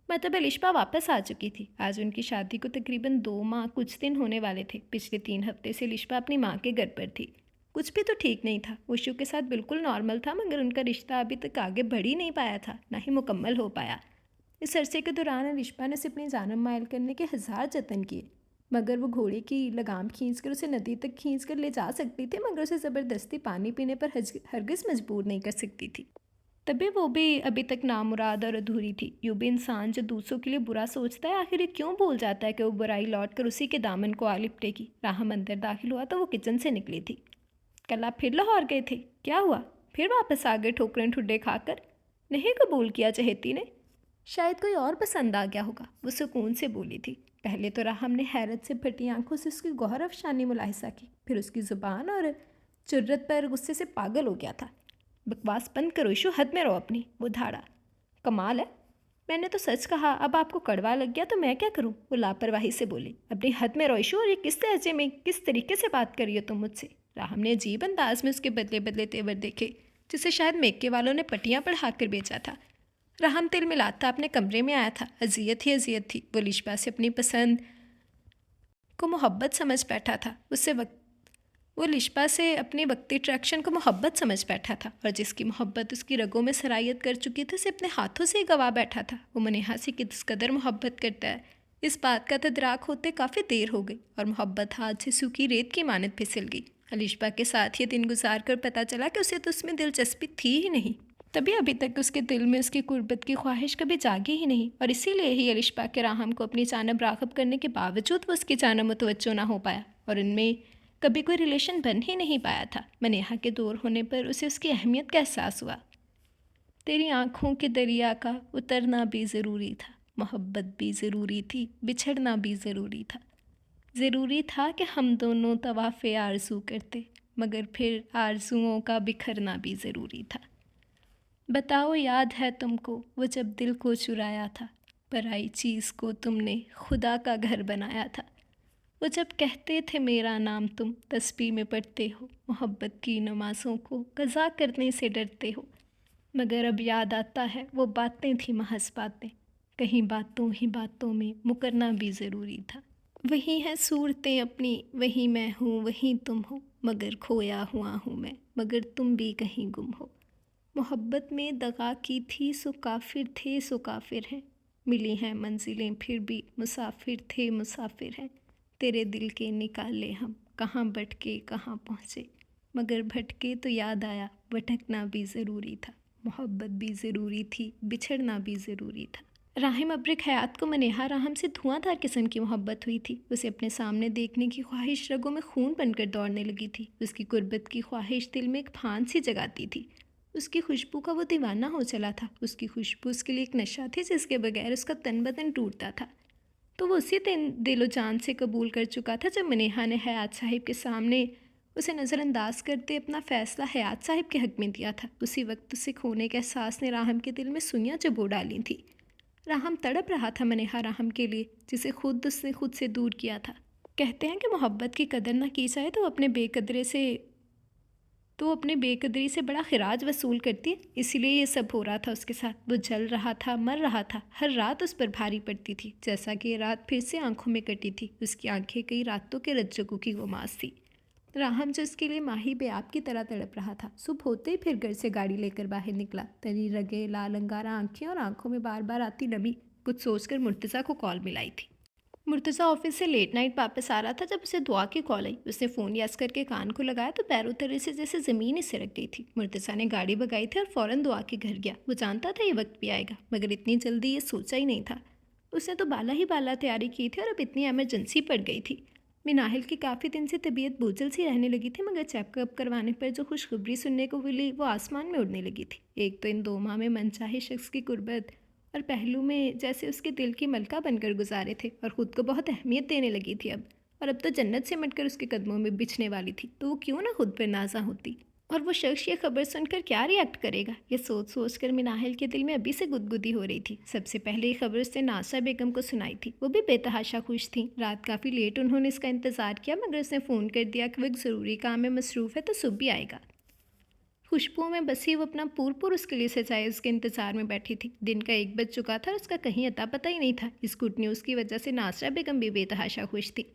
मतलब लिशबा वापस आ चुकी थी। आज उनकी शादी को तकरीबन 2 माह कुछ दिन होने वाले थे। पिछले 3 हफ्ते से लिशबा अपनी माँ के घर पर थी। कुछ भी तो ठीक नहीं था। उशू के साथ बिल्कुल नॉर्मल था, मगर उनका रिश्ता अभी तक आगे बढ़ ही नहीं पाया था, ना ही मुकम्मल हो पाया। इस अरसे के दौरान लिशबा ने उसे अपनी जानब मायल करने के 1000 जतन किए, मगर वो घोड़े की लगाम खींचकर उसे नदी तक खींचकर ले जा सकती थी, मगर उसे ज़बरदस्ती पानी पीने पर हरगिज़ मजबूर नहीं कर सकती थी। तभी वो भी अभी तक नामुराद और अधूरी थी। यूँ भी इंसान जो दूसरों के लिए बुरा सोचता है, आखिर ये क्यों भूल जाता है कि वो बुराई लौट कर उसी के दामन को आ लिपटेगी। राहम अंदर दाखिल हुआ तो वो किचन से निकली थी। कल आप फिर लाहौर गए थे, क्या हुआ? फिर वापस आ गए ठोकरें ठुड्डे खाकर? नहीं कबूल किया चहेती ने। शायद कोई और पसंद आ गया होगा, वो सुकून से बोली थी। पहले तो राहम ने हैरत से फटी आंखों से उसकी गौहर अफशानी मुलाहिजा की, फिर उसकी ज़ुबान और जुर्रत पर गुस्से से पागल हो गया था। बकवास बंद करो इशू, हद में रहो अपनी, वो धाड़ा। कमाल है, मैंने तो सच कहा, अब आपको कड़वा लग गया तो मैं क्या करूं? वो लापरवाही से बोली। अपनी हद में रहो इशू, और ये किस लहजे में किस तरीके से बात कर रही हो तुम मुझसे? राहम ने अजीब अंदाज में उसके बदले बदले तेवर देखे, जिसे शायद मेके वालों ने पट्टियाँ पढ़ा कर बेचा था। राहम तिल मिलाता अपने कमरे में आया था। अजियत ही अजियत थी। वो लिशबा से अपनी पसंद को मोहब्बत समझ बैठा था। वो लिशबा से अपनी वक्ती अट्रैक्शन को मोहब्बत समझ बैठा था, और जिसकी मोहब्बत उसकी रगों में सरायत कर चुकी थी उसे अपने हाथों से ही गवा बैठा था। वो मनेहा से किस कदर मोहब्बत करता है, इस बात का तदराक होते काफ़ी देर हो गई, और मोहब्बत हाथ से सूखी रेत की मानत फिसल गई। अलिशबा के साथ ये दिन गुजार कर पता चला कि उसे तो उसमें दिलचस्पी थी ही नहीं। तभी अभी तक उसके दिल में उसकी कुर्बत की ख्वाहिश कभी जागी ही नहीं, और इसीलिए ही अलिशबा के राहम को अपनी जानब राग़िब करने के बावजूद वो उसकी जानब मुतवज्जो ना हो पाया और उनमें कभी कोई रिलेशन बन ही नहीं पाया था। मनेहा के दूर होने पर उसे उसकी अहमियत का एहसास हुआ। तेरी आँखों के दरिया का उतरना भी ज़रूरी था, मोहब्बत भी ज़रूरी थी, बिछड़ना भी ज़रूरी था। ज़रूरी था कि हम दोनों तवाफ़े आरज़ू करते, मगर फिर आरज़ुओं का बिखरना भी ज़रूरी था। बताओ याद है तुमको वो जब दिल को चुराया था, पराई चीज़ को तुमने खुदा का घर बनाया था। वो जब कहते थे मेरा नाम तुम तस्बीह में पढ़ते हो, मोहब्बत की नमाज़ों को कज़ा करने से डरते हो। मगर अब याद आता है वो बातें थी महज़ बातें, कहीं बातों ही बातों में मुकरना भी ज़रूरी था। वही हैं सूरतें अपनी, वही मैं हूँ वही तुम हो, मगर खोया हुआ हूँ मैं, मगर तुम भी कहीं गुम हो। मोहब्बत में दगा की थी सो काफिर थे सो काफिर हैं, मिली हैं मंजिलें फिर भी मुसाफिर थे मुसाफिर हैं। तेरे दिल के निकाले हम, कहाँ भटके कहाँ पहुँचे, मगर भटके तो याद आया भटकना भी ज़रूरी था। मोहब्बत भी ज़रूरी थी, बिछड़ना भी ज़रूरी था। राहिम अब्रिक हयात को मनेहा राहम से धुआंधार किस्म की मोहब्बत हुई थी। उसे अपने सामने देखने की ख्वाहिश रगों में खून बनकर दौड़ने लगी थी। उसकी गुर्बत की ख्वाहिश दिल में एक फांद सी जगाती थी। उसकी खुशबू का वो दीवाना हो चला था। उसकी खुशबू उसके लिए एक नशा थी जिसके बगैर उसका तन बदन टूटता था। तो वो उसी दिन दिलो जान से कबूल कर चुका था जब मनेहा ने हयात साहिब के सामने उसे नज़रअंदाज करते अपना फ़ैसला हयात साहिब के हक़ में दिया था। उसी वक्त उसे खोने के एहसास ने राहम के दिल में सुइयां चबो डाली थी। राहम तड़प रहा था मनेहा राहम के लिए, जिसे उसने खुद से दूर किया था। कहते हैं कि मोहब्बत की कदर ना की जाए तो अपने बेकदरी से बड़ा खिराज वसूल करती है। इसीलिए ये सब हो रहा था उसके साथ। वो जल रहा था, मर रहा था। हर रात उस पर भारी पड़ती थी, जैसा कि ये रात फिर से आंखों में कटी थी। उसकी आंखें कई रातों के रज्जगू की गुमास थी। राहम जो उसके लिए माही बेआब की तरह तड़प रहा था। सुबह होते ही फिर घर से गाड़ी लेकर बाहर निकला। तरी रगे, लाल अंगारा आंखें और आंखों में बार बार आती नमी कुछ सोचकर मुर्तज़ा को कॉल मिलाई थी। मुर्तज़ा ऑफिस से लेट नाइट वापस आ रहा था जब उसे दुआ की कॉल आई। उसने फ़ोन यस करके कान को लगाया तो पैरों तले से जैसे ज़मीन ही सिरक गई थी। मुर्तज़ा ने गाड़ी भगाई थी और फ़ौरन दुआ के घर गया। वो जानता था ये वक्त भी आएगा, मगर इतनी जल्दी ये सोचा ही नहीं था। उसने तो बाला ही बाला तैयारी की थी और अब इतनी एमरजेंसी पड़ गई थी। मिनाहिल की काफ़ी दिन से तबीयत बोझल सी रहने लगी थी, मगर चेकअप करवाने पर जो खुशखबरी सुनने को मिली वो आसमान में उड़ने लगी थी। एक तो इन 2 माह में मनचाहे शख्स की कुर्बत, और पहलू में जैसे उसके दिल की मलका बनकर गुजारे थे और ख़ुद को बहुत अहमियत देने लगी थी अब तो जन्नत से मटकर उसके कदमों में बिछने वाली थी। तो वो क्यों ना खुद पर नाजा होती। और वो शख्स ये खबर सुनकर क्या रिएक्ट करेगा, ये सोच सोच कर मिनाहिल के दिल में अभी से गुदगुदी हो रही थी। सबसे पहले ये खबर उसने नासा बेगम को सुनाई थी। वो भी बेतहाशा खुश थी। रात काफ़ी लेट उन्होंने इसका इंतज़ार किया, मगर उसने फ़ोन कर दिया कि वो एक ज़रूरी काम में मसरूफ़ है तो सुबह भी आएगा। खुशबू में बसी वो अपना पूर उसके लिए सजाए उसके इंतज़ार में बैठी थी। दिन का 1 बज चुका था और उसका कहीं अता पता ही नहीं था। इस गुड न्यूज़ की वजह से नासरा बेगम भी बेतहाशा खुश थी।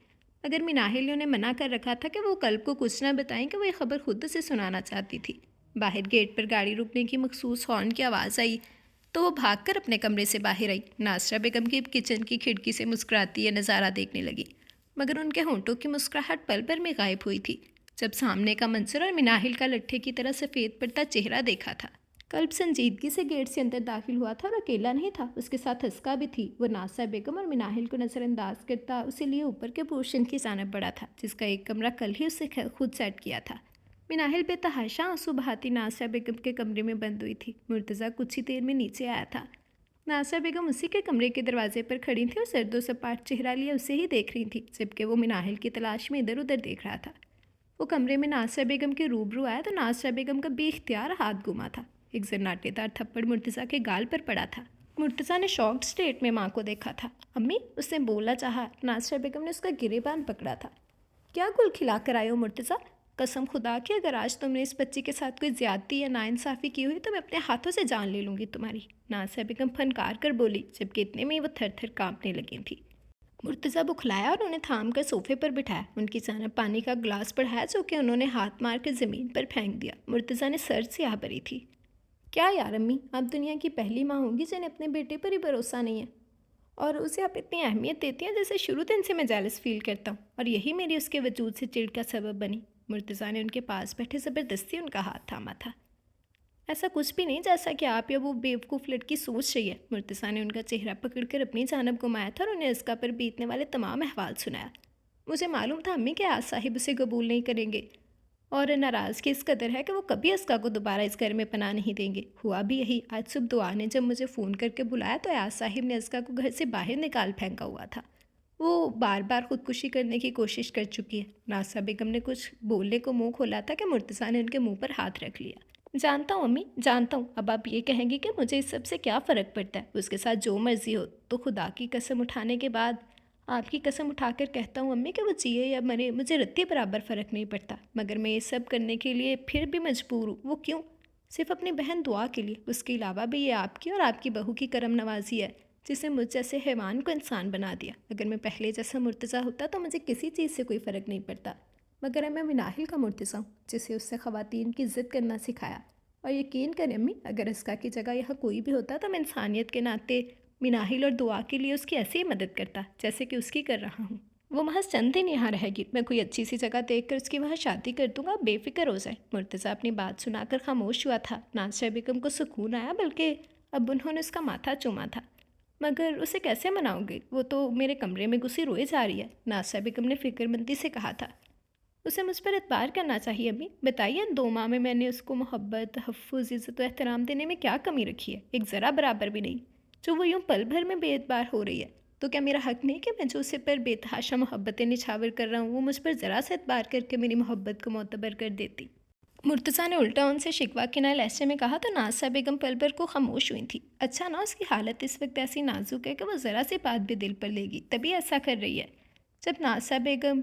अगर मिनाहिल ने उन्हें मना कर रखा था कि वो कल्ब को कुछ ना बताएं कि वो ये खबर खुद से सुनाना चाहती थी। बाहर गेट पर गाड़ी रुकने की मखसूस हॉर्न की आवाज़ आई तो वो भागकर अपने कमरे से बाहर आई। नासरा बेगम की किचन की खिड़की से मुस्कुराती है नज़ारा देखने लगी, मगर उनके होंठों की मुस्कुराहट पल भर में गायब हुई थी जब सामने का मंजर और मिनाहिल का लट्ठे की तरह सफ़ेद पड़ता चेहरा देखा था। कल्ब संजीदगी से गेट से अंदर दाखिल हुआ था और अकेला नहीं था, उसके साथ हस्का भी थी। वो नासा बेगम और मिनाहिल को नज़रअंदाज करता उसे लिए ऊपर के पोर्शन की जानब बढ़ा था, जिसका एक कमरा कल ही उससे खुद सेट किया था। मिनाहिल बेतहाशा आंसू बहाती नासा बेगम के कमरे में बंद हुई थी। मुर्तज़ा कुछ ही देर में नीचे आया था। नासा बेगम उसी के कमरे के दरवाजे पर खड़ी थी और सर्दो सपाट चेहरा लिए उसे ही देख रही थी, जबकि वो मिनाहिल की तलाश में इधर उधर देख रहा था। वो कमरे में नासरा बेगम के रूबरू आया तो नासरा बेगम का बेख्तियार हाथ घुमा था। एक जन्नाटेदार थप्पड़ मुर्तज़ा के गाल पर पड़ा था। मुर्तज़ा ने शॉक्ड स्टेट में माँ को देखा था। अम्मी, उसने बोलना चाहा। नासरा बेगम ने उसका गिरेबान पकड़ा था। क्या गुल खिला कर आए हो मुर्तज़ा? कसम खुदा की अगर आज तुमने इस बच्ची के साथ कोई ज्यादती या नाइंसाफ़ी की हुई तो मैं अपने हाथों से जान ले लूँगी तुम्हारी। नासरा बेगम फनकार कर बोली, जबकि इतने में ही वो थर थर काँपने लगी थी। मुर्तज़ा बुखलाया और उन्हें थाम कर सोफे पर बिठाया। उनकी जानब पानी का ग्लास बढ़ाया जो कि उन्होंने हाथ मार कर ज़मीन पर फेंक दिया। मुर्तज़ा ने सर से आ भरी थी। क्या यार अम्मी, आप दुनिया की पहली माँ होंगी जिन्हें अपने बेटे पर ही भरोसा नहीं है और उसे आप इतनी अहमियत देती हैं जैसे शुरू दिन से मैं जेलस फील करता हूँ, और यही मेरी उसके वजूद से चिढ़ का सबब बनी। मुर्तज़ा ने उनके पास बैठे ज़बरदस्ती उनका हाथ थामा था। ऐसा कुछ भी नहीं जैसा कि आप या वो बेवकूफ़ लड़की सोच रही है। मुर्तज़ा ने उनका चेहरा पकड़कर अपनी जानब घुमाया था और उन्हें इसका पर बीतने वाले तमाम अहवाल सुनाया। मुझे मालूम था अम्मी कि आज साहिब उसे कबूल नहीं करेंगे और नाराज़गी इस कदर है कि वो कभी अस्का को दोबारा इस घर में पनाह नहीं देंगे। हुआ भी यही। आज सुबह दुआ ने जब मुझे फ़ोन करके बुलाया तो अयाज साहिब ने अस्का को घर से बाहर निकाल फेंका हुआ था। वो बार बार ख़ुदकुशी करने की कोशिश कर चुकी है। नासा बेगम ने कुछ बोलने को मुंह खोला था कि मुर्तज़ा ने उनके मुंह पर हाथ रख लिया। जानता हूँ अम्मी, जानता हूँ। अब आप ये कहेंगी कि मुझे इस सब से क्या फ़र्क पड़ता है, उसके साथ जो मर्ज़ी हो। तो खुदा की कसम उठाने के बाद आपकी कसम उठाकर कहता हूँ अम्मी कि वो जिए या मरे मुझे रत्ती बराबर फ़र्क नहीं पड़ता, मगर मैं ये सब करने के लिए फिर भी मजबूर हूँ। वो क्यों? सिर्फ अपनी बहन दुआ के लिए। उसके अलावा भी ये आपकी और आपकी बहू की करम नवाजी है जिसने मुझ जैसे हैवान को इंसान बना दिया। अगर मैं पहले जैसा मुर्तज़ा होता तो मुझे किसी चीज़ से कोई फ़र्क नहीं पड़ता, मगर मैं मिनाहिल का मुर्तज़ा हूँ जिसे उससे ख़वातीन की इज़्ज़त करना सिखाया। और यकीन करें अम्मी, अगर अस्का की जगह यहाँ कोई भी होता तो मैं इंसानियत के नाते मिनाहिल और दुआ के लिए उसकी ऐसी ही मदद करता जैसे कि उसकी कर रहा हूँ। वो महज चंद दिन यहाँ रहेगी, मैं कोई अच्छी सी जगह देख कर उसकी वहाँ शादी कर दूंगा, बेफिक्र हो जाए। मुर्तज़ा अपनी बात सुनाकर खामोश हुआ था। नाज़िया बेगम को सुकून आया, बल्कि अब उन्होंने उसका माथा चूमा था। मगर उसे कैसे मनाओगे, वो तो मेरे कमरे में घुसी रोए जा रही है, नाज़िया बेगम ने फिक्रमंदी से कहा था। उसे मुझ पर एतबार करना चाहिए अम्मी। बताइए इन 2 माह में मैंने उसको मोहब्बत, तहफ़्फ़ुज़, इज़्ज़त व एहतराम देने में क्या कमी रखी है? एक ज़रा बराबर भी नहीं। जो वो यूँ पल भर में बेएतबार हो रही है, तो क्या मेरा हक़ नहीं कि मैं जो उसे पर बेतहाशा मोहब्बतें निछावर कर रहा हूँ, वो मुझ पर ज़रा सा एतबार करके मेरी मोहब्बत को मोतबर कर देती? मुर्तज़ा ने उल्टा उनसे शिकवा के नए लहजे में कहा तो नाज़िया बेगम पल भर को खामोश हुई थी। अच्छा ना उसकी हालत इस वक्त ऐसी नाजुक है कि वो ज़रा सी बात भी दिल पर लेगी, तभी ऐसा कर रही है। जब नाज़िया बेगम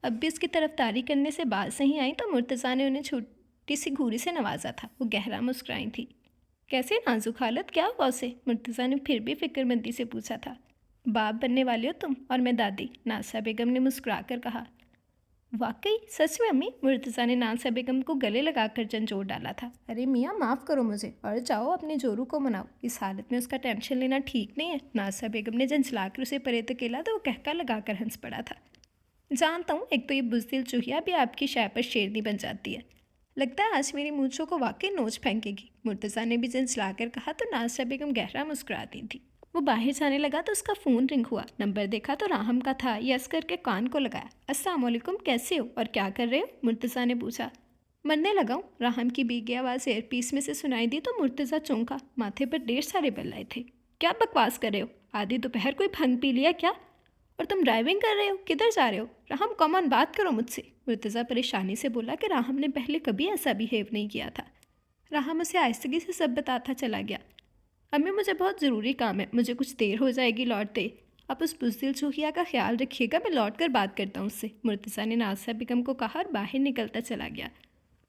अब भी उसकी तरफदारी करने से बाज नहीं आई तो मुर्तज़ा ने उन्हें छोटी सी घूरी से नवाजा था। वो गहरा मुस्कुराई थी। कैसे नाजुक हालत, क्या हुआ उसे? मुर्तज़ा ने फिर भी फिक्रमंदी से पूछा था। बाप बनने वाले हो तुम और मैं दादी, नाज़िया बेगम ने मुस्कुरा कर कहा। वाकई सच में अम्मी, मुर्तज़ा ने नाज़िया बेगम को गले लगाकर झंझोड़ डाला था। अरे मियाँ माफ़ करो मुझे और जाओ अपने जोरू को मनाओ, इस हालत में उसका टेंशन लेना ठीक नहीं है। नाज़िया बेगम ने झंझलाकर उसे परे धकेला तो वो कहका लगाकर हंस पड़ा था। जानता हूँ, एक तो ये बुज़दिल चूहिया भी आपकी शाय पर शेरनी बन जाती है। लगता है आज मेरी मूंछों को वाकई नोच फेंकेगी, मुर्तज़ा ने भी झंझलाकर कहा तो नाज़िया बेगम गहरा मुस्कुराती थी। वो बाहर जाने लगा तो उसका फ़ोन रिंग हुआ। नंबर देखा तो राहम का था। यस करके कान को लगाया। अस्सलाम वालेकुम, कैसे हो और क्या कर रहे हो? मुर्तज़ा ने पूछा। मरने लगा हूँ, राहम की भीगी आवाज़ एयरपीस में से सुनाई दी तो मुर्तज़ा चौंका। माथे पर ढेर सारे बल आए थे। क्या बकवास कर रहे हो? आधी दोपहर कोई भंग पी लिया क्या? और तुम ड्राइविंग कर रहे हो? किधर जा रहे हो? राहम कॉमन बात करो मुझसे, मुर्तज़ा परेशानी से बोला कि राहम ने पहले कभी ऐसा बिहेव नहीं किया था। राहम उसे आहिस्तगी से सब बताता चला गया। अम्मी मुझे बहुत ज़रूरी काम है, मुझे कुछ देर हो जाएगी लौटते। आप उस बुज़दिल चूहिया का ख्याल रखिएगा, मैं लौट कर बात करता हूँ उससे, मुर्तज़ा ने नाज़िया बेगम को कहा और बाहर निकलता चला गया।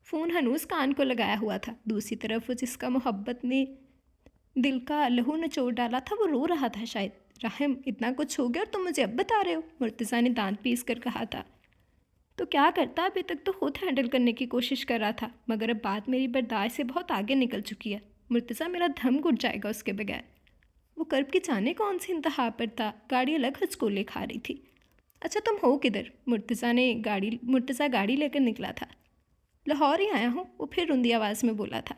फ़ोन हनूस कान को लगाया हुआ था। दूसरी तरफ वो जिसका मोहब्बत ने दिल का लहू निचोड़ डाला था वो रो रहा था शायद। राहम, इतना कुछ हो गया और तुम मुझे अब बता रहे हो? मुर्तज़ा ने दांत पीस कर कहा था। तो क्या करता, अभी तक तो खुद हैंडल करने की कोशिश कर रहा था, मगर अब बात मेरी बर्दाश्त से बहुत आगे निकल चुकी है। मुर्तज़ा, मेरा दम घुट जाएगा उसके बगैर। वो कर्ब की जाने कौन सी इंतहा पर था। गाड़ी अलग हचकोले खा रही थी। अच्छा तुम हो किधर? मुर्तज़ा गाड़ी लेकर निकला था। लाहौर ही आया हूँ, वो फिर रुंधी आवाज़ में बोला था।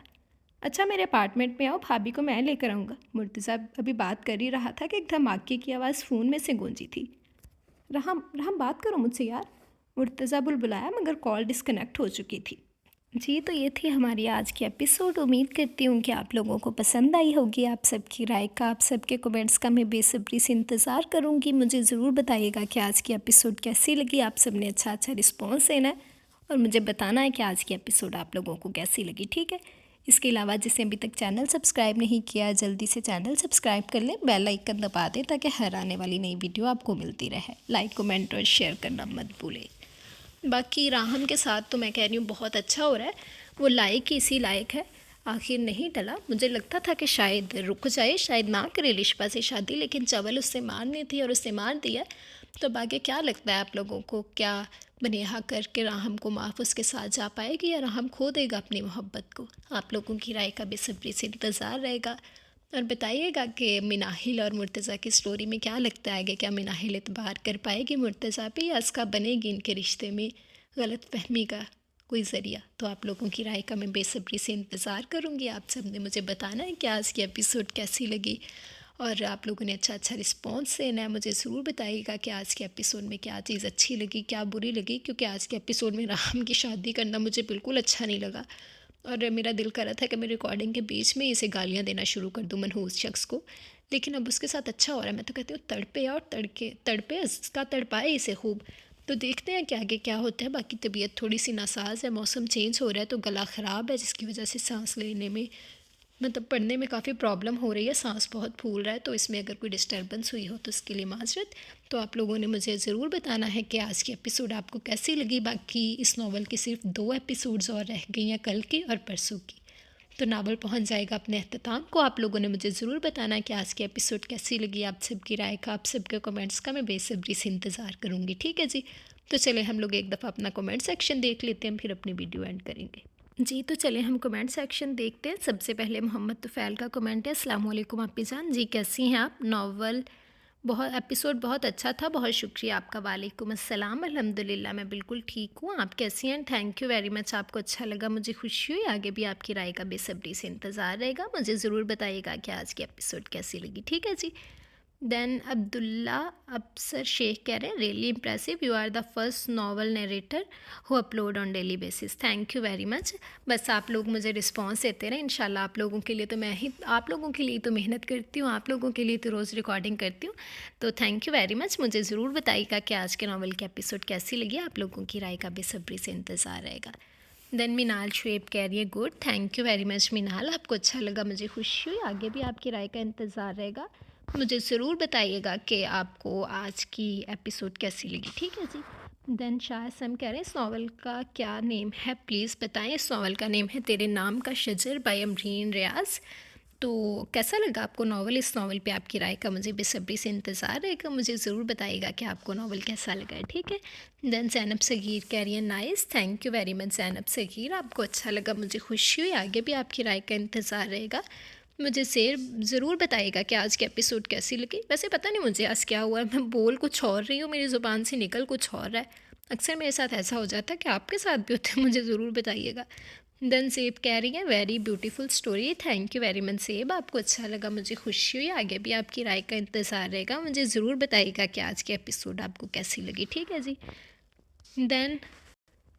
अच्छा मेरे अपार्टमेंट में आओ, भाभी को मैं लेकर आऊँगा। मुर्तज़ा अभी बात कर ही रहा था कि एक धमाके की आवाज़ फ़ोन में से गूंजी थी। राहम राहम बात करो मुझसे यार, मुर्तज़ा बुलबुलाया मगर कॉल डिस्कनेक्ट हो चुकी थी। जी तो ये थी हमारी आज की एपिसोड। उम्मीद करती हूँ कि आप लोगों को पसंद आई होगी। आप सबकी राय का, आप सबके कमेंट्स का मैं बेसब्री से इंतज़ार करूँगी। मुझे ज़रूर बताइएगा कि आज की एपिसोड कैसी लगी। आप सब ने अच्छा अच्छा रिस्पॉन्स देना है और मुझे बताना है कि आज की एपिसोड आप लोगों को कैसी लगी, ठीक है। इसके अलावा जिसने अभी तक चैनल सब्सक्राइब नहीं किया, जल्दी से चैनल सब्सक्राइब कर लें, बेल आइकन दबा दें ताकि हर आने वाली नई वीडियो आपको मिलती रहे। लाइक, कमेंट और शेयर करना मत भूलें। बाकी राहम के साथ तो मैं कह रही हूँ बहुत अच्छा हो रहा है। वो लायक ही इसी लायक है, आखिर नहीं टला। मुझे लगता था कि शायद रुक जाए, शायद ना करे लिशपा से शादी, लेकिन चवल उससे मारनी थी और उससे मार दिया। तो बाकी क्या लगता है आप लोगों को, क्या बनेहा करके राहम को माफ़ उसके साथ जा पाएगी या राहम खो देगा अपनी मोहब्बत को? आप लोगों की राय का बेसब्री से इंतज़ार रहेगा। और बताइएगा कि मिनाहिल और मुर्तज़ा की स्टोरी में क्या लगता है कि क्या मिनाहिल एतबार कर पाएगी मुर्तज़ा पे या अस्का बनेगी इनके रिश्ते में? गलत फहमी का कोई ज़रिया। तो आप लोगों की राय का मैं बेसब्री से इंतज़ार करूँगी। आप सब ने मुझे बताना है कि आज की एपिसोड कैसी लगी, और आप लोगों ने अच्छा रिस्पॉन्स देना है। मुझे ज़रूर बताइएगा कि आज के एपिसोड में क्या चीज़ अच्छी लगी, क्या बुरी लगी, क्योंकि आज के एपिसोड में राम की शादी करना मुझे बिल्कुल अच्छा नहीं लगा, और मेरा दिल कर रहा था कि मैं रिकॉर्डिंग के बीच में इसे गालियाँ देना शुरू कर दूँ मनहूस शख्स को, लेकिन अब उसके साथ अच्छा हो रहा है। मैं तो कहती हूँ तड़पे और तड़पे इसका तड़पाए इसे खूब। तो देखते हैं कि आगे क्या होता है। बाकी तबीयत थोड़ी सी नासाज है, मौसम चेंज हो रहा है तो गला ख़राब है, जिसकी वजह से सांस लेने में मतलब पढ़ने में काफ़ी प्रॉब्लम हो रही है, सांस बहुत फूल रहा है। तो इसमें अगर कोई डिस्टर्बेंस हुई हो तो उसके लिए माजरत। तो आप लोगों ने मुझे ज़रूर बताना है कि आज की एपिसोड आपको कैसी लगी। बाकी इस नावल की सिर्फ 2 एपिसोड्स और रह गई हैं, कल की और परसों की, तो नावल पहुंच जाएगा अपने अख्ताम को। आप लोगों ने मुझे ज़रूर बताना है कि आज की एपिसोड कैसी लगी। आप सबकी राय का, आप सबके कमेंट्स का मैं बेसब्री से इंतज़ार करूँगी। ठीक है जी। तो चले हम लोग एक दफ़ा अपना कमेंट सेक्शन देख लेते हैं, फिर अपनी वीडियो एंड करेंगे जी। तो चले हम कमेंट सेक्शन देखते हैं। सबसे पहले मोहम्मद तुफ़ैल का कमेंट है, अस्सलाम वालेकुम आपी जान जी, कैसी हैं आप। नावल बहुत एपिसोड बहुत अच्छा था, बहुत शुक्रिया आपका। वालेकुम अस्सलाम, अल्हम्दुलिल्लाह मैं बिल्कुल ठीक हूँ, आप कैसी हैं। थैंक यू वेरी मच, आपको अच्छा लगा, मुझे खुशी हुई। आगे भी आपकी राय का बेसब्री से इंतज़ार रहेगा। मुझे ज़रूर बताइएगा कि आज की एपिसोड कैसी लगी। ठीक है जी। देन अब्दुल्ला अफसर शेख कह रहे हैं, really impressive, you are the first novel narrator who upload on daily basis. Thank you very much. बस आप लोग मुझे रिस्पॉन्स देते रहें, इंशाल्लाह आप लोगों के लिए तो मैं ही आप लोगों के लिए तो मेहनत करती हूँ, आप लोगों के लिए तो रोज़ रिकॉर्डिंग करती हूँ। तो थैंक यू वेरी मच। मुझे ज़रूर बताइएगा कि आज के नावल की एपिसोड कैसी लगी। आप लोगों की राय का बेसब्री से इंतज़ार रहेगा। देन मिनाल शुएब कह रही है, good, thank you very much Minal, आपको अच्छा लगा, मुझे खुशी हुई। आगे भी आपकी राय का इंतज़ार रहेगा। मुझे ज़रूर बताइएगा कि आपको आज की एपिसोड कैसी लगी। ठीक है जी। देन शायद सम कह रहे हैं, इस नावल का क्या नेम है प्लीज़ बताएं। इस नावल का नेम है तेरे नाम का शजर बाय अमरीन रियाज़। तो कैसा लगा आपको नावल। इस नावल पे आपकी राय का मुझे बेसब्री से इंतज़ार रहेगा। मुझे ज़रूर बताइएगा कि आपको नावल कैसा लगा है। ठीक है। देन ज़ैनब सगीर कह रही है, nice, thank you very much Zainab Sageer, आपको अच्छा लगा, मुझे खुशी हुई। आगे भी आपकी राय का इंतज़ार रहेगा। मुझे ज़रूर बताइएगा कि आज की एपिसोड कैसी लगी। वैसे पता नहीं मुझे आज क्या हुआ है, मैं बोल कुछ और रही हूँ, मेरी ज़ुबान से निकल कुछ और रहा है। अक्सर मेरे साथ ऐसा हो जाता है, कि आपके साथ भी होता है, मुझे ज़रूर बताइएगा। देन सेब कह रही है, very beautiful story, thank you very much सेब, आपको अच्छा लगा, मुझे खुशी हुई। आगे भी आपकी राय का इंतज़ार रहेगा। मुझे ज़रूर बताइएगा कि आज की एपिसोड आपको कैसी लगी। ठीक है जी।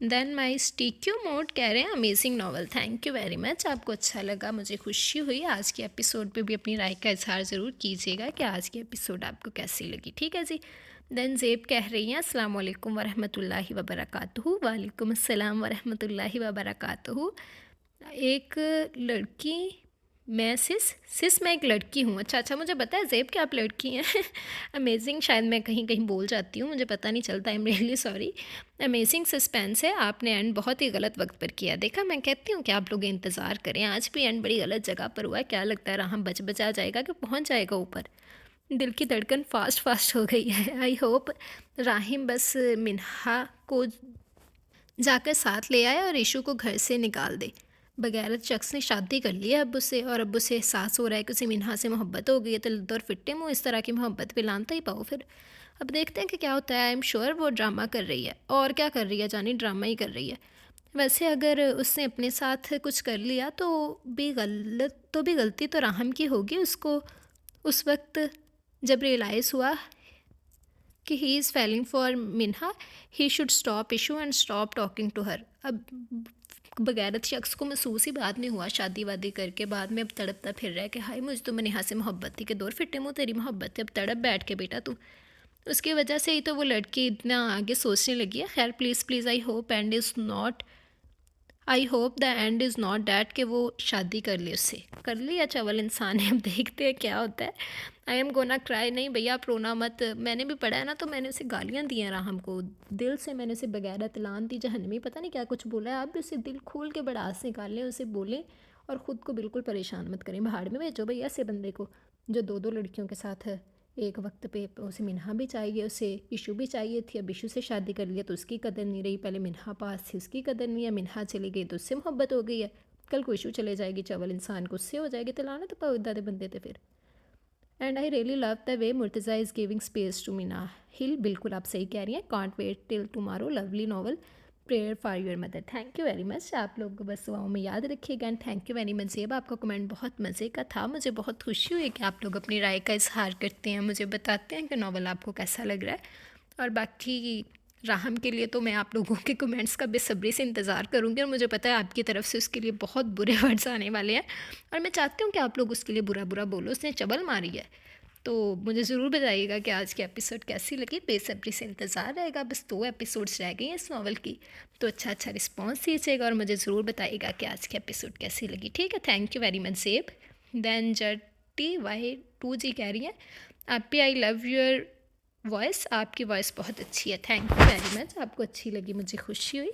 देन माई स्टिक्यू मोड कह रहे हैं, amazing novel, thank you very much, आपको अच्छा लगा, मुझे खुशी हुई। आज के एपिसोड पे भी अपनी राय का इजहार ज़रूर कीजिएगा कि आज की एपिसोड आपको कैसी लगी। ठीक है जी। देन ज़ेब कह रही हैं, अस्सलाम वालेकुम वरहमतुल्लाहि वबरकातुहू। वालेकुम अस्सलाम वरहमतुल्लाहि वबरकातुहू। एक लड़की, मैं सिस मैं एक लड़की हूँ। अच्छा, मुझे पता है ज़ेब कि आप लड़की हैं। अमेजिंग, शायद मैं कहीं कहीं बोल जाती हूँ, मुझे पता नहीं चलता, I am really sorry. Amazing suspense है, आपने एंड बहुत ही गलत वक्त पर किया। देखा, मैं कहती हूँ कि आप लोग इंतज़ार करें, आज भी एंड बड़ी गलत जगह पर हुआ है। क्या लगता है राहम बचा जाएगा कि पहुँच जाएगा ऊपर। दिल की धड़कन फास्ट फास्ट हो गई है। आई होप राहिम बस मिन्हा को जाकर साथ ले आए और ईशू को घर से निकाल दे। बगैरत शख्स ने शादी कर ली है अब उसे, और अब उसे एहसास हो रहा है कि उसे मिन्हा से मोहब्बत हो गई है। तो लद्दर फिट्टे मुँह इस तरह की मोहब्बत पे लानता ही पाओ फिर। अब देखते हैं कि क्या होता है। आई एम श्योर वो ड्रामा कर रही है, और क्या कर रही है जानी, ड्रामा ही कर रही है। वैसे अगर उसने अपने साथ कुछ कर लिया तो भी गलती तो राहम की होगी। उसको उस वक्त जब रियलाइज़ हुआ कि he is falling for Minha, he should stop issue and stop talking to her. अब बगैरत शख्स को महसूस ही बाद में हुआ, शादी वादी करके बाद में अब तड़पता फिर रहा है कि हाय मुझे तो नेहा से मोहब्बत थी, कि दौर फिट्टे मुँह तेरी मोहब्बत थी, अब तड़प बैठ के बेटा तू। उसकी वजह से ही तो वो लड़की इतना आगे सोचने लगी है। खैर please please, I hope the end is not that कि वो शादी कर ली, उससे कर ली या चवल इंसान है। अब देखते हैं क्या होता है। आई एम गोना क्राई, नहीं भैया आप रोना मत। मैंने भी पढ़ा है ना, तो मैंने उसे गालियाँ दी हैं राहम को, दिल से मैंने उसे बगैरत लान दी, जहन्नमी पता नहीं क्या कुछ बोला है। आप भी उसे दिल खोल के बड़ास निकालें, उसे बोलें और ख़ुद को बिल्कुल परेशान मत करें। भाड़ में भेजो भैया ऐसे बंदे को, जो दो दो लड़कियों के साथ है एक वक्त पे। उसे मिन्हा भी चाहिए, उसे इशू भी चाहिए थी, अब इशू से शादी कर लिया तो उसकी कदर नहीं रही। पहले मिन्हा पास थी, उसकी कदर नहीं है। मिन्हा चली गई तो उससे मोहब्बत हो गई है, कल को इशू चले जाएगी, चवल इंसान को उससे हो जाएगी। तो लाना तो पाओ इदा दे बंदे थे फिर। And I really love the way Murtaza is giving space to Minahil. बिल्कुल आप सही कह रही हैं, can't wait till tomorrow, lovely novel. Prayer for your mother. Thank you very much. आप लोग को बस दुआओं में याद रखिएगा and thank you very much Zeb, आपका कमेंट बहुत मज़े का था। मुझे बहुत खुशी हुई कि आप लोग अपनी राय का इजहार करते हैं, मुझे बताते हैं कि नावल आपको कैसा लग रहा है। और बाकी राहम के लिए तो मैं आप लोगों के कमेंट्स का बेसब्री से इंतज़ार करूँगी और मुझे पता है आपकी तरफ से उसके लिए बहुत बुरे वर्ड्स आने वाले हैं और मैं चाहती हूँ कि आप लोग उसके लिए बुरा बुरा बोलो। उसने चबल मारी है, तो मुझे ज़रूर बताइएगा कि आज की एपिसोड कैसी लगी। बेसब्री से इंतज़ार रहेगा। बस 2 एपिसोड्स रह गई हैं इस नावल की, तो अच्छा अच्छा रिस्पॉन्स दीजिएगा और मुझे ज़रूर बताइएगा कि आज की एपिसोड कैसी लगी। ठीक है, thank you very much Zeb. Then Jatti Y 2 ji कह रही हैं, आपी आई लव योर वॉइस, आपकी वॉइस बहुत अच्छी है। थैंक यू वेरी मच, आपको अच्छी लगी, मुझे खुशी हुई।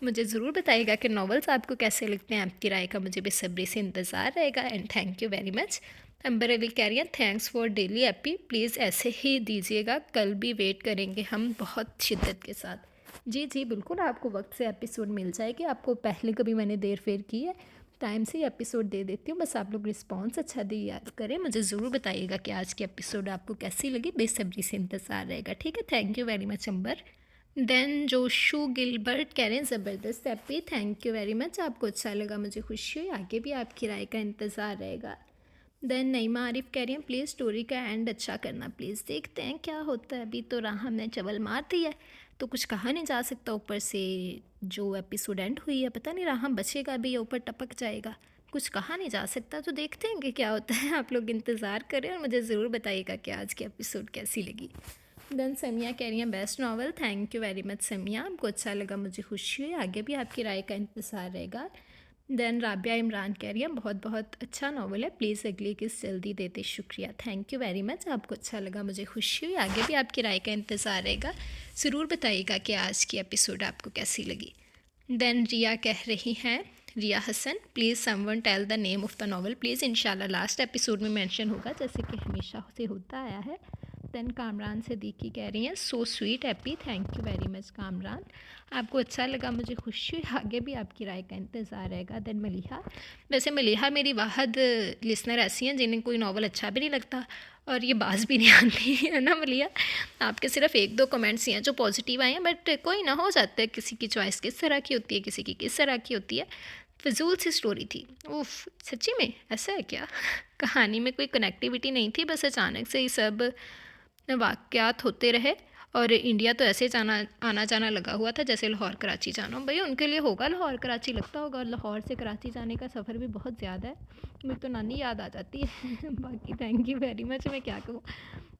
मुझे ज़रूर बताइएगा कि नॉवेल्स आपको कैसे लगते हैं। आपकी राय का मुझे बेसब्री से इंतज़ार रहेगा and thank you very much. Amber Ali कह रही हैं, thanks for daily ep, please ऐसे ही दीजिएगा, कल भी वेट करेंगे हम बहुत शिद्दत के साथ। जी जी बिल्कुल, आपको वक्त से एपिसोड मिल जाएगी। आपको पहले कभी मैंने देर फेर की है, टाइम से ही एपिसोड दे देती हूँ। बस आप लोग रिस्पॉन्स अच्छा दिया करें। मुझे ज़रूर बताइएगा कि आज की एपिसोड आपको कैसी लगी। बेसब्री से इंतज़ार रहेगा। ठीक है, thank you very much Amber. Then Joshua Gilbert कह रहे हैं, ज़बरदस्त ep, thank you very much, आपको अच्छा लगा, मुझे खुशी हुई। आगे भी आपकी राय का इंतज़ार रहेगा। देन नईमा आरिफ कह रही हैं, प्लीज़ स्टोरी का एंड अच्छा करना प्लीज़। देखते हैं क्या होता है। अभी तो राहम ने चवल मार दी है तो कुछ कहा नहीं जा सकता। ऊपर से जो एपिसोड एंड हुई है, पता नहीं राहम बचेगा भी या ऊपर टपक जाएगा, कुछ कहा नहीं जा सकता। तो देखते हैं कि क्या होता है। आप लोग इंतज़ार करें और मुझे ज़रूर बताइएगा कि आज की एपिसोड कैसी लगी। देन समिया कह रही हैं, best novel, thank you very much Samiya, आपको अच्छा लगा, मुझे खुशी हुई। आगे भी आपकी राय का इंतज़ार रहेगा। देन राबिया इमरान कह रही हैं, बहुत बहुत अच्छा नावल है, प्लीज़ अगली किस जल्दी देते, शुक्रिया। थैंक यू वेरी मच, आपको अच्छा लगा, मुझे खुशी हुई। आगे भी आपकी राय का इंतज़ार रहेगा। ज़रूर बताइएगा कि आज की एपिसोड आपको कैसी लगी। देन रिया कह रही हैं, Riya Hasan, please someone tell the name of the novel please. इंशाल्लाह लास्ट एपिसोड में मेंशन होगा जैसे कि हमेशा से होता आया है। देन कामरान सिद्दीकी कह रही हैं, so sweet happy, thank you very much Kamran, आपको अच्छा लगा, मुझे खुशी हुई। आगे भी आपकी राय का इंतज़ार रहेगा। देन मलिहा, वैसे मलिहा मेरी वाहद लिसनर ऐसी हैं जिन्हें कोई नावल अच्छा भी नहीं लगता और ये बाज भी नहीं आती है ना मलिहा। आपके सिर्फ 1-2 कमेंट्स ही हैं जो पॉजिटिव आए हैं, बट कोई ना, हो जाता है, किसी की चॉइस किस तरह की होती है, किसी की किस तरह की होती है। फिजूल सी स्टोरी थी। उफ, सच्ची में ऐसा है क्या? कहानी में कोई कनेक्टिविटी नहीं थी, बस अचानक से ही सब वाक़यात होते रहे और इंडिया तो ऐसे जाना आना जाना लगा हुआ था जैसे लाहौर कराची जाना हो। भैया उनके लिए होगा लाहौर कराची, लगता होगा। लाहौर से कराची जाने का सफ़र भी बहुत ज़्यादा है। मेरी तो नानी याद आ जाती है। बाकी थैंक यू वेरी मच, मैं क्या कहूँ,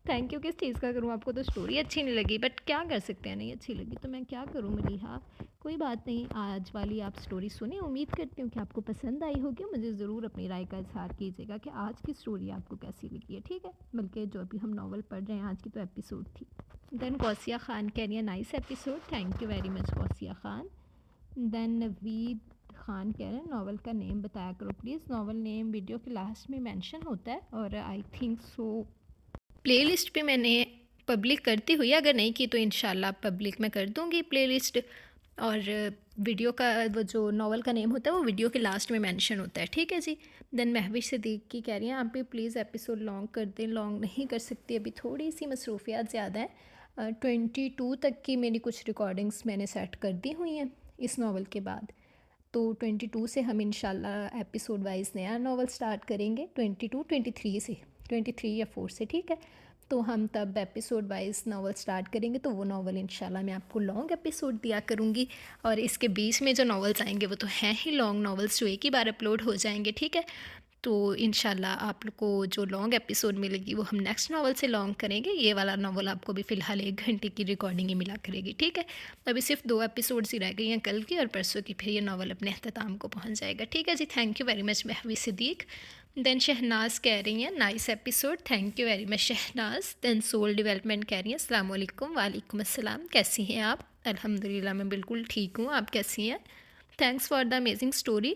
थैंक यू किस चीज़ का करूँ। आपको तो स्टोरी अच्छी नहीं लगी, बट क्या कर सकते हैं, नहीं अच्छी लगी तो मैं क्या करूँ मलिहा। कोई बात नहीं, आज वाली आप स्टोरी सुने, उम्मीद करती हूँ कि आपको पसंद आई होगी। मुझे ज़रूर अपनी राय का इजहार कीजिएगा कि आज की स्टोरी आपको कैसी लगी है। ठीक है, बल्कि जो अभी हम नावल पढ़ रहे हैं, आज की तो एपिसोड थी। देन कौसिया ख़ान कह रही है, nice episode, thank you very much Kausia Khan. Then Naveed Khan कह रहे हैं, नावल का नेम बताया करो प्लीज़। नावल नेम वीडियो के लास्ट में मेंशन होता है और आई थिंक सो प्लेलिस्ट पे मैंने पब्लिक करती हुई, अगर नहीं की तो इंशाल्लाह पब्लिक मैं कर दूँगी प्लेलिस्ट। और वीडियो का वो जो नावल का नेम होता है वो वीडियो के लास्ट में मेंशन होता है। ठीक है जी। देन महविश सिद्दीकी कह रही हैं, आप भी प्लीज़ एपिसोड लॉन्ग कर दें। लॉन्ग नहीं कर सकती, अभी थोड़ी सी मसरूफियात ज़्यादा है। 22 तक की मेरी कुछ रिकॉर्डिंग्स मैंने सेट कर दी हुई हैं इस नावल के बाद, तो 22 से हम इंशाल्लाह एपिसोड वाइज नया नावल स्टार्ट करेंगे। 23 से 23 या 4 से, ठीक है। तो हम तब एपिसोड वाइज नावल स्टार्ट करेंगे, तो वो नावल इंशाल्लाह मैं आपको लॉन्ग एपिसोड दिया करूँगी। और इसके बीच में जो नावल्स आएंगे वो तो हैं ही लॉन्ग नावल्स जो एक ही बार अपलोड हो जाएंगे। ठीक है, तो इंशाल्लाह आप लोग को जो लॉन्ग एपिसोड मिलेगी वो हम नेक्स्ट नावल से लॉन्ग करेंगे। ये वाला नावल आपको भी फ़िलहाल 1 घंटे की रिकॉर्डिंग ही मिला करेगी। ठीक है, अभी सिर्फ 2 एपिसोड्स ही रह गई हैं, कल की और परसों की, फिर ये नावल अपने अख्ताम को पहुंच जाएगा। ठीक है ji, thank you very much Mahvi Siddique. Then Shahnaz कह रही हैं, nice episode, thank you very much Shahnaz. Then soul development कह रही हैं, अस्सलाम वालेकुम, वालेकुम अस्सलाम, कैसी हैं आप? अल्हम्दुलिल्लाह मैं बिल्कुल ठीक हूँ, आप कैसी हैं? Thanks for the amazing story,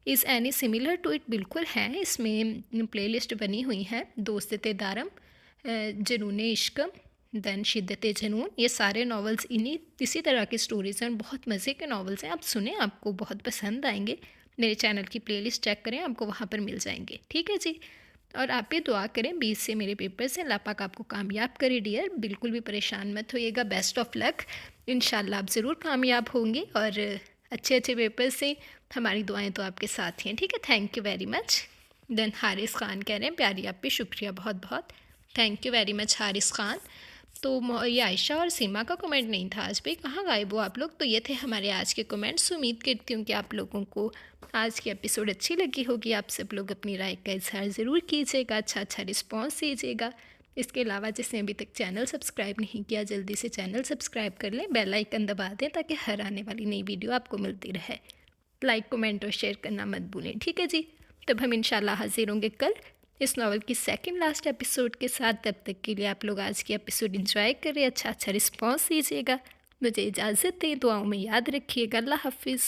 is any similar to it? बिल्कुल है, इसमें प्लेलिस्ट बनी हुई है। दोस्त दारम, जुनून इश्क, दैन शिद्दत जनून, ये सारे नावल्स इन्हीं इसी तरह की स्टोरीज़ हैं, बहुत मज़े के नावल्स हैं। आप सुने, आपको बहुत पसंद आएंगे। मेरे चैनल की प्लेलिस्ट चेक करें, आपको वहाँ पर मिल जाएंगे। ठीक है जी, और आप ये दुआ करें 20 से मेरे पेपर्स हैं, अल्लाह पाक आपको कामयाब करे डियर, बिल्कुल भी परेशान मत होइएगा, बेस्ट ऑफ लक। इंशाल्लाह आप ज़रूर कामयाब होंगे और अच्छे अच्छे पेपर्स से हमारी दुआएं तो आपके साथ ही हैं, ठीक है। Thank you very much. Then Haris Khan कह रहे हैं प्यारी आप पे शुक्रिया बहुत बहुत, thank you very much Haris Khan. तो ये आयशा और सीमा का कमेंट नहीं था आज भी, कहाँ गायब हो आप लोग। तो ये थे हमारे आज के कमेंट्स। उम्मीद करती हूँ कि आप लोगों को आज की एपिसोड अच्छी लगी होगी। आप सब लोग अपनी राय का इजहार ज़रूर कीजिएगा, अच्छा अच्छा रिस्पॉन्स दीजिएगा। इसके अलावा जिसने अभी तक चैनल सब्सक्राइब नहीं किया जल्दी से चैनल सब्सक्राइब कर लें, बेल आइकन दबा दें ताकि हर आने वाली नई वीडियो आपको मिलती रहे। लाइक कमेंट और शेयर करना मत भूलें, ठीक है जी। तब हम इंशाल्लाह हाजिर होंगे कल इस नावल की सेकंड लास्ट एपिसोड के साथ। तब तक के लिए आप लोग आज की एपिसोड एंजॉय करें, अच्छा अच्छा रिस्पॉन्स दीजिएगा। मुझे इजाज़त दें, दुआओं में याद रखिएगा। अल्लाह हाफिज़।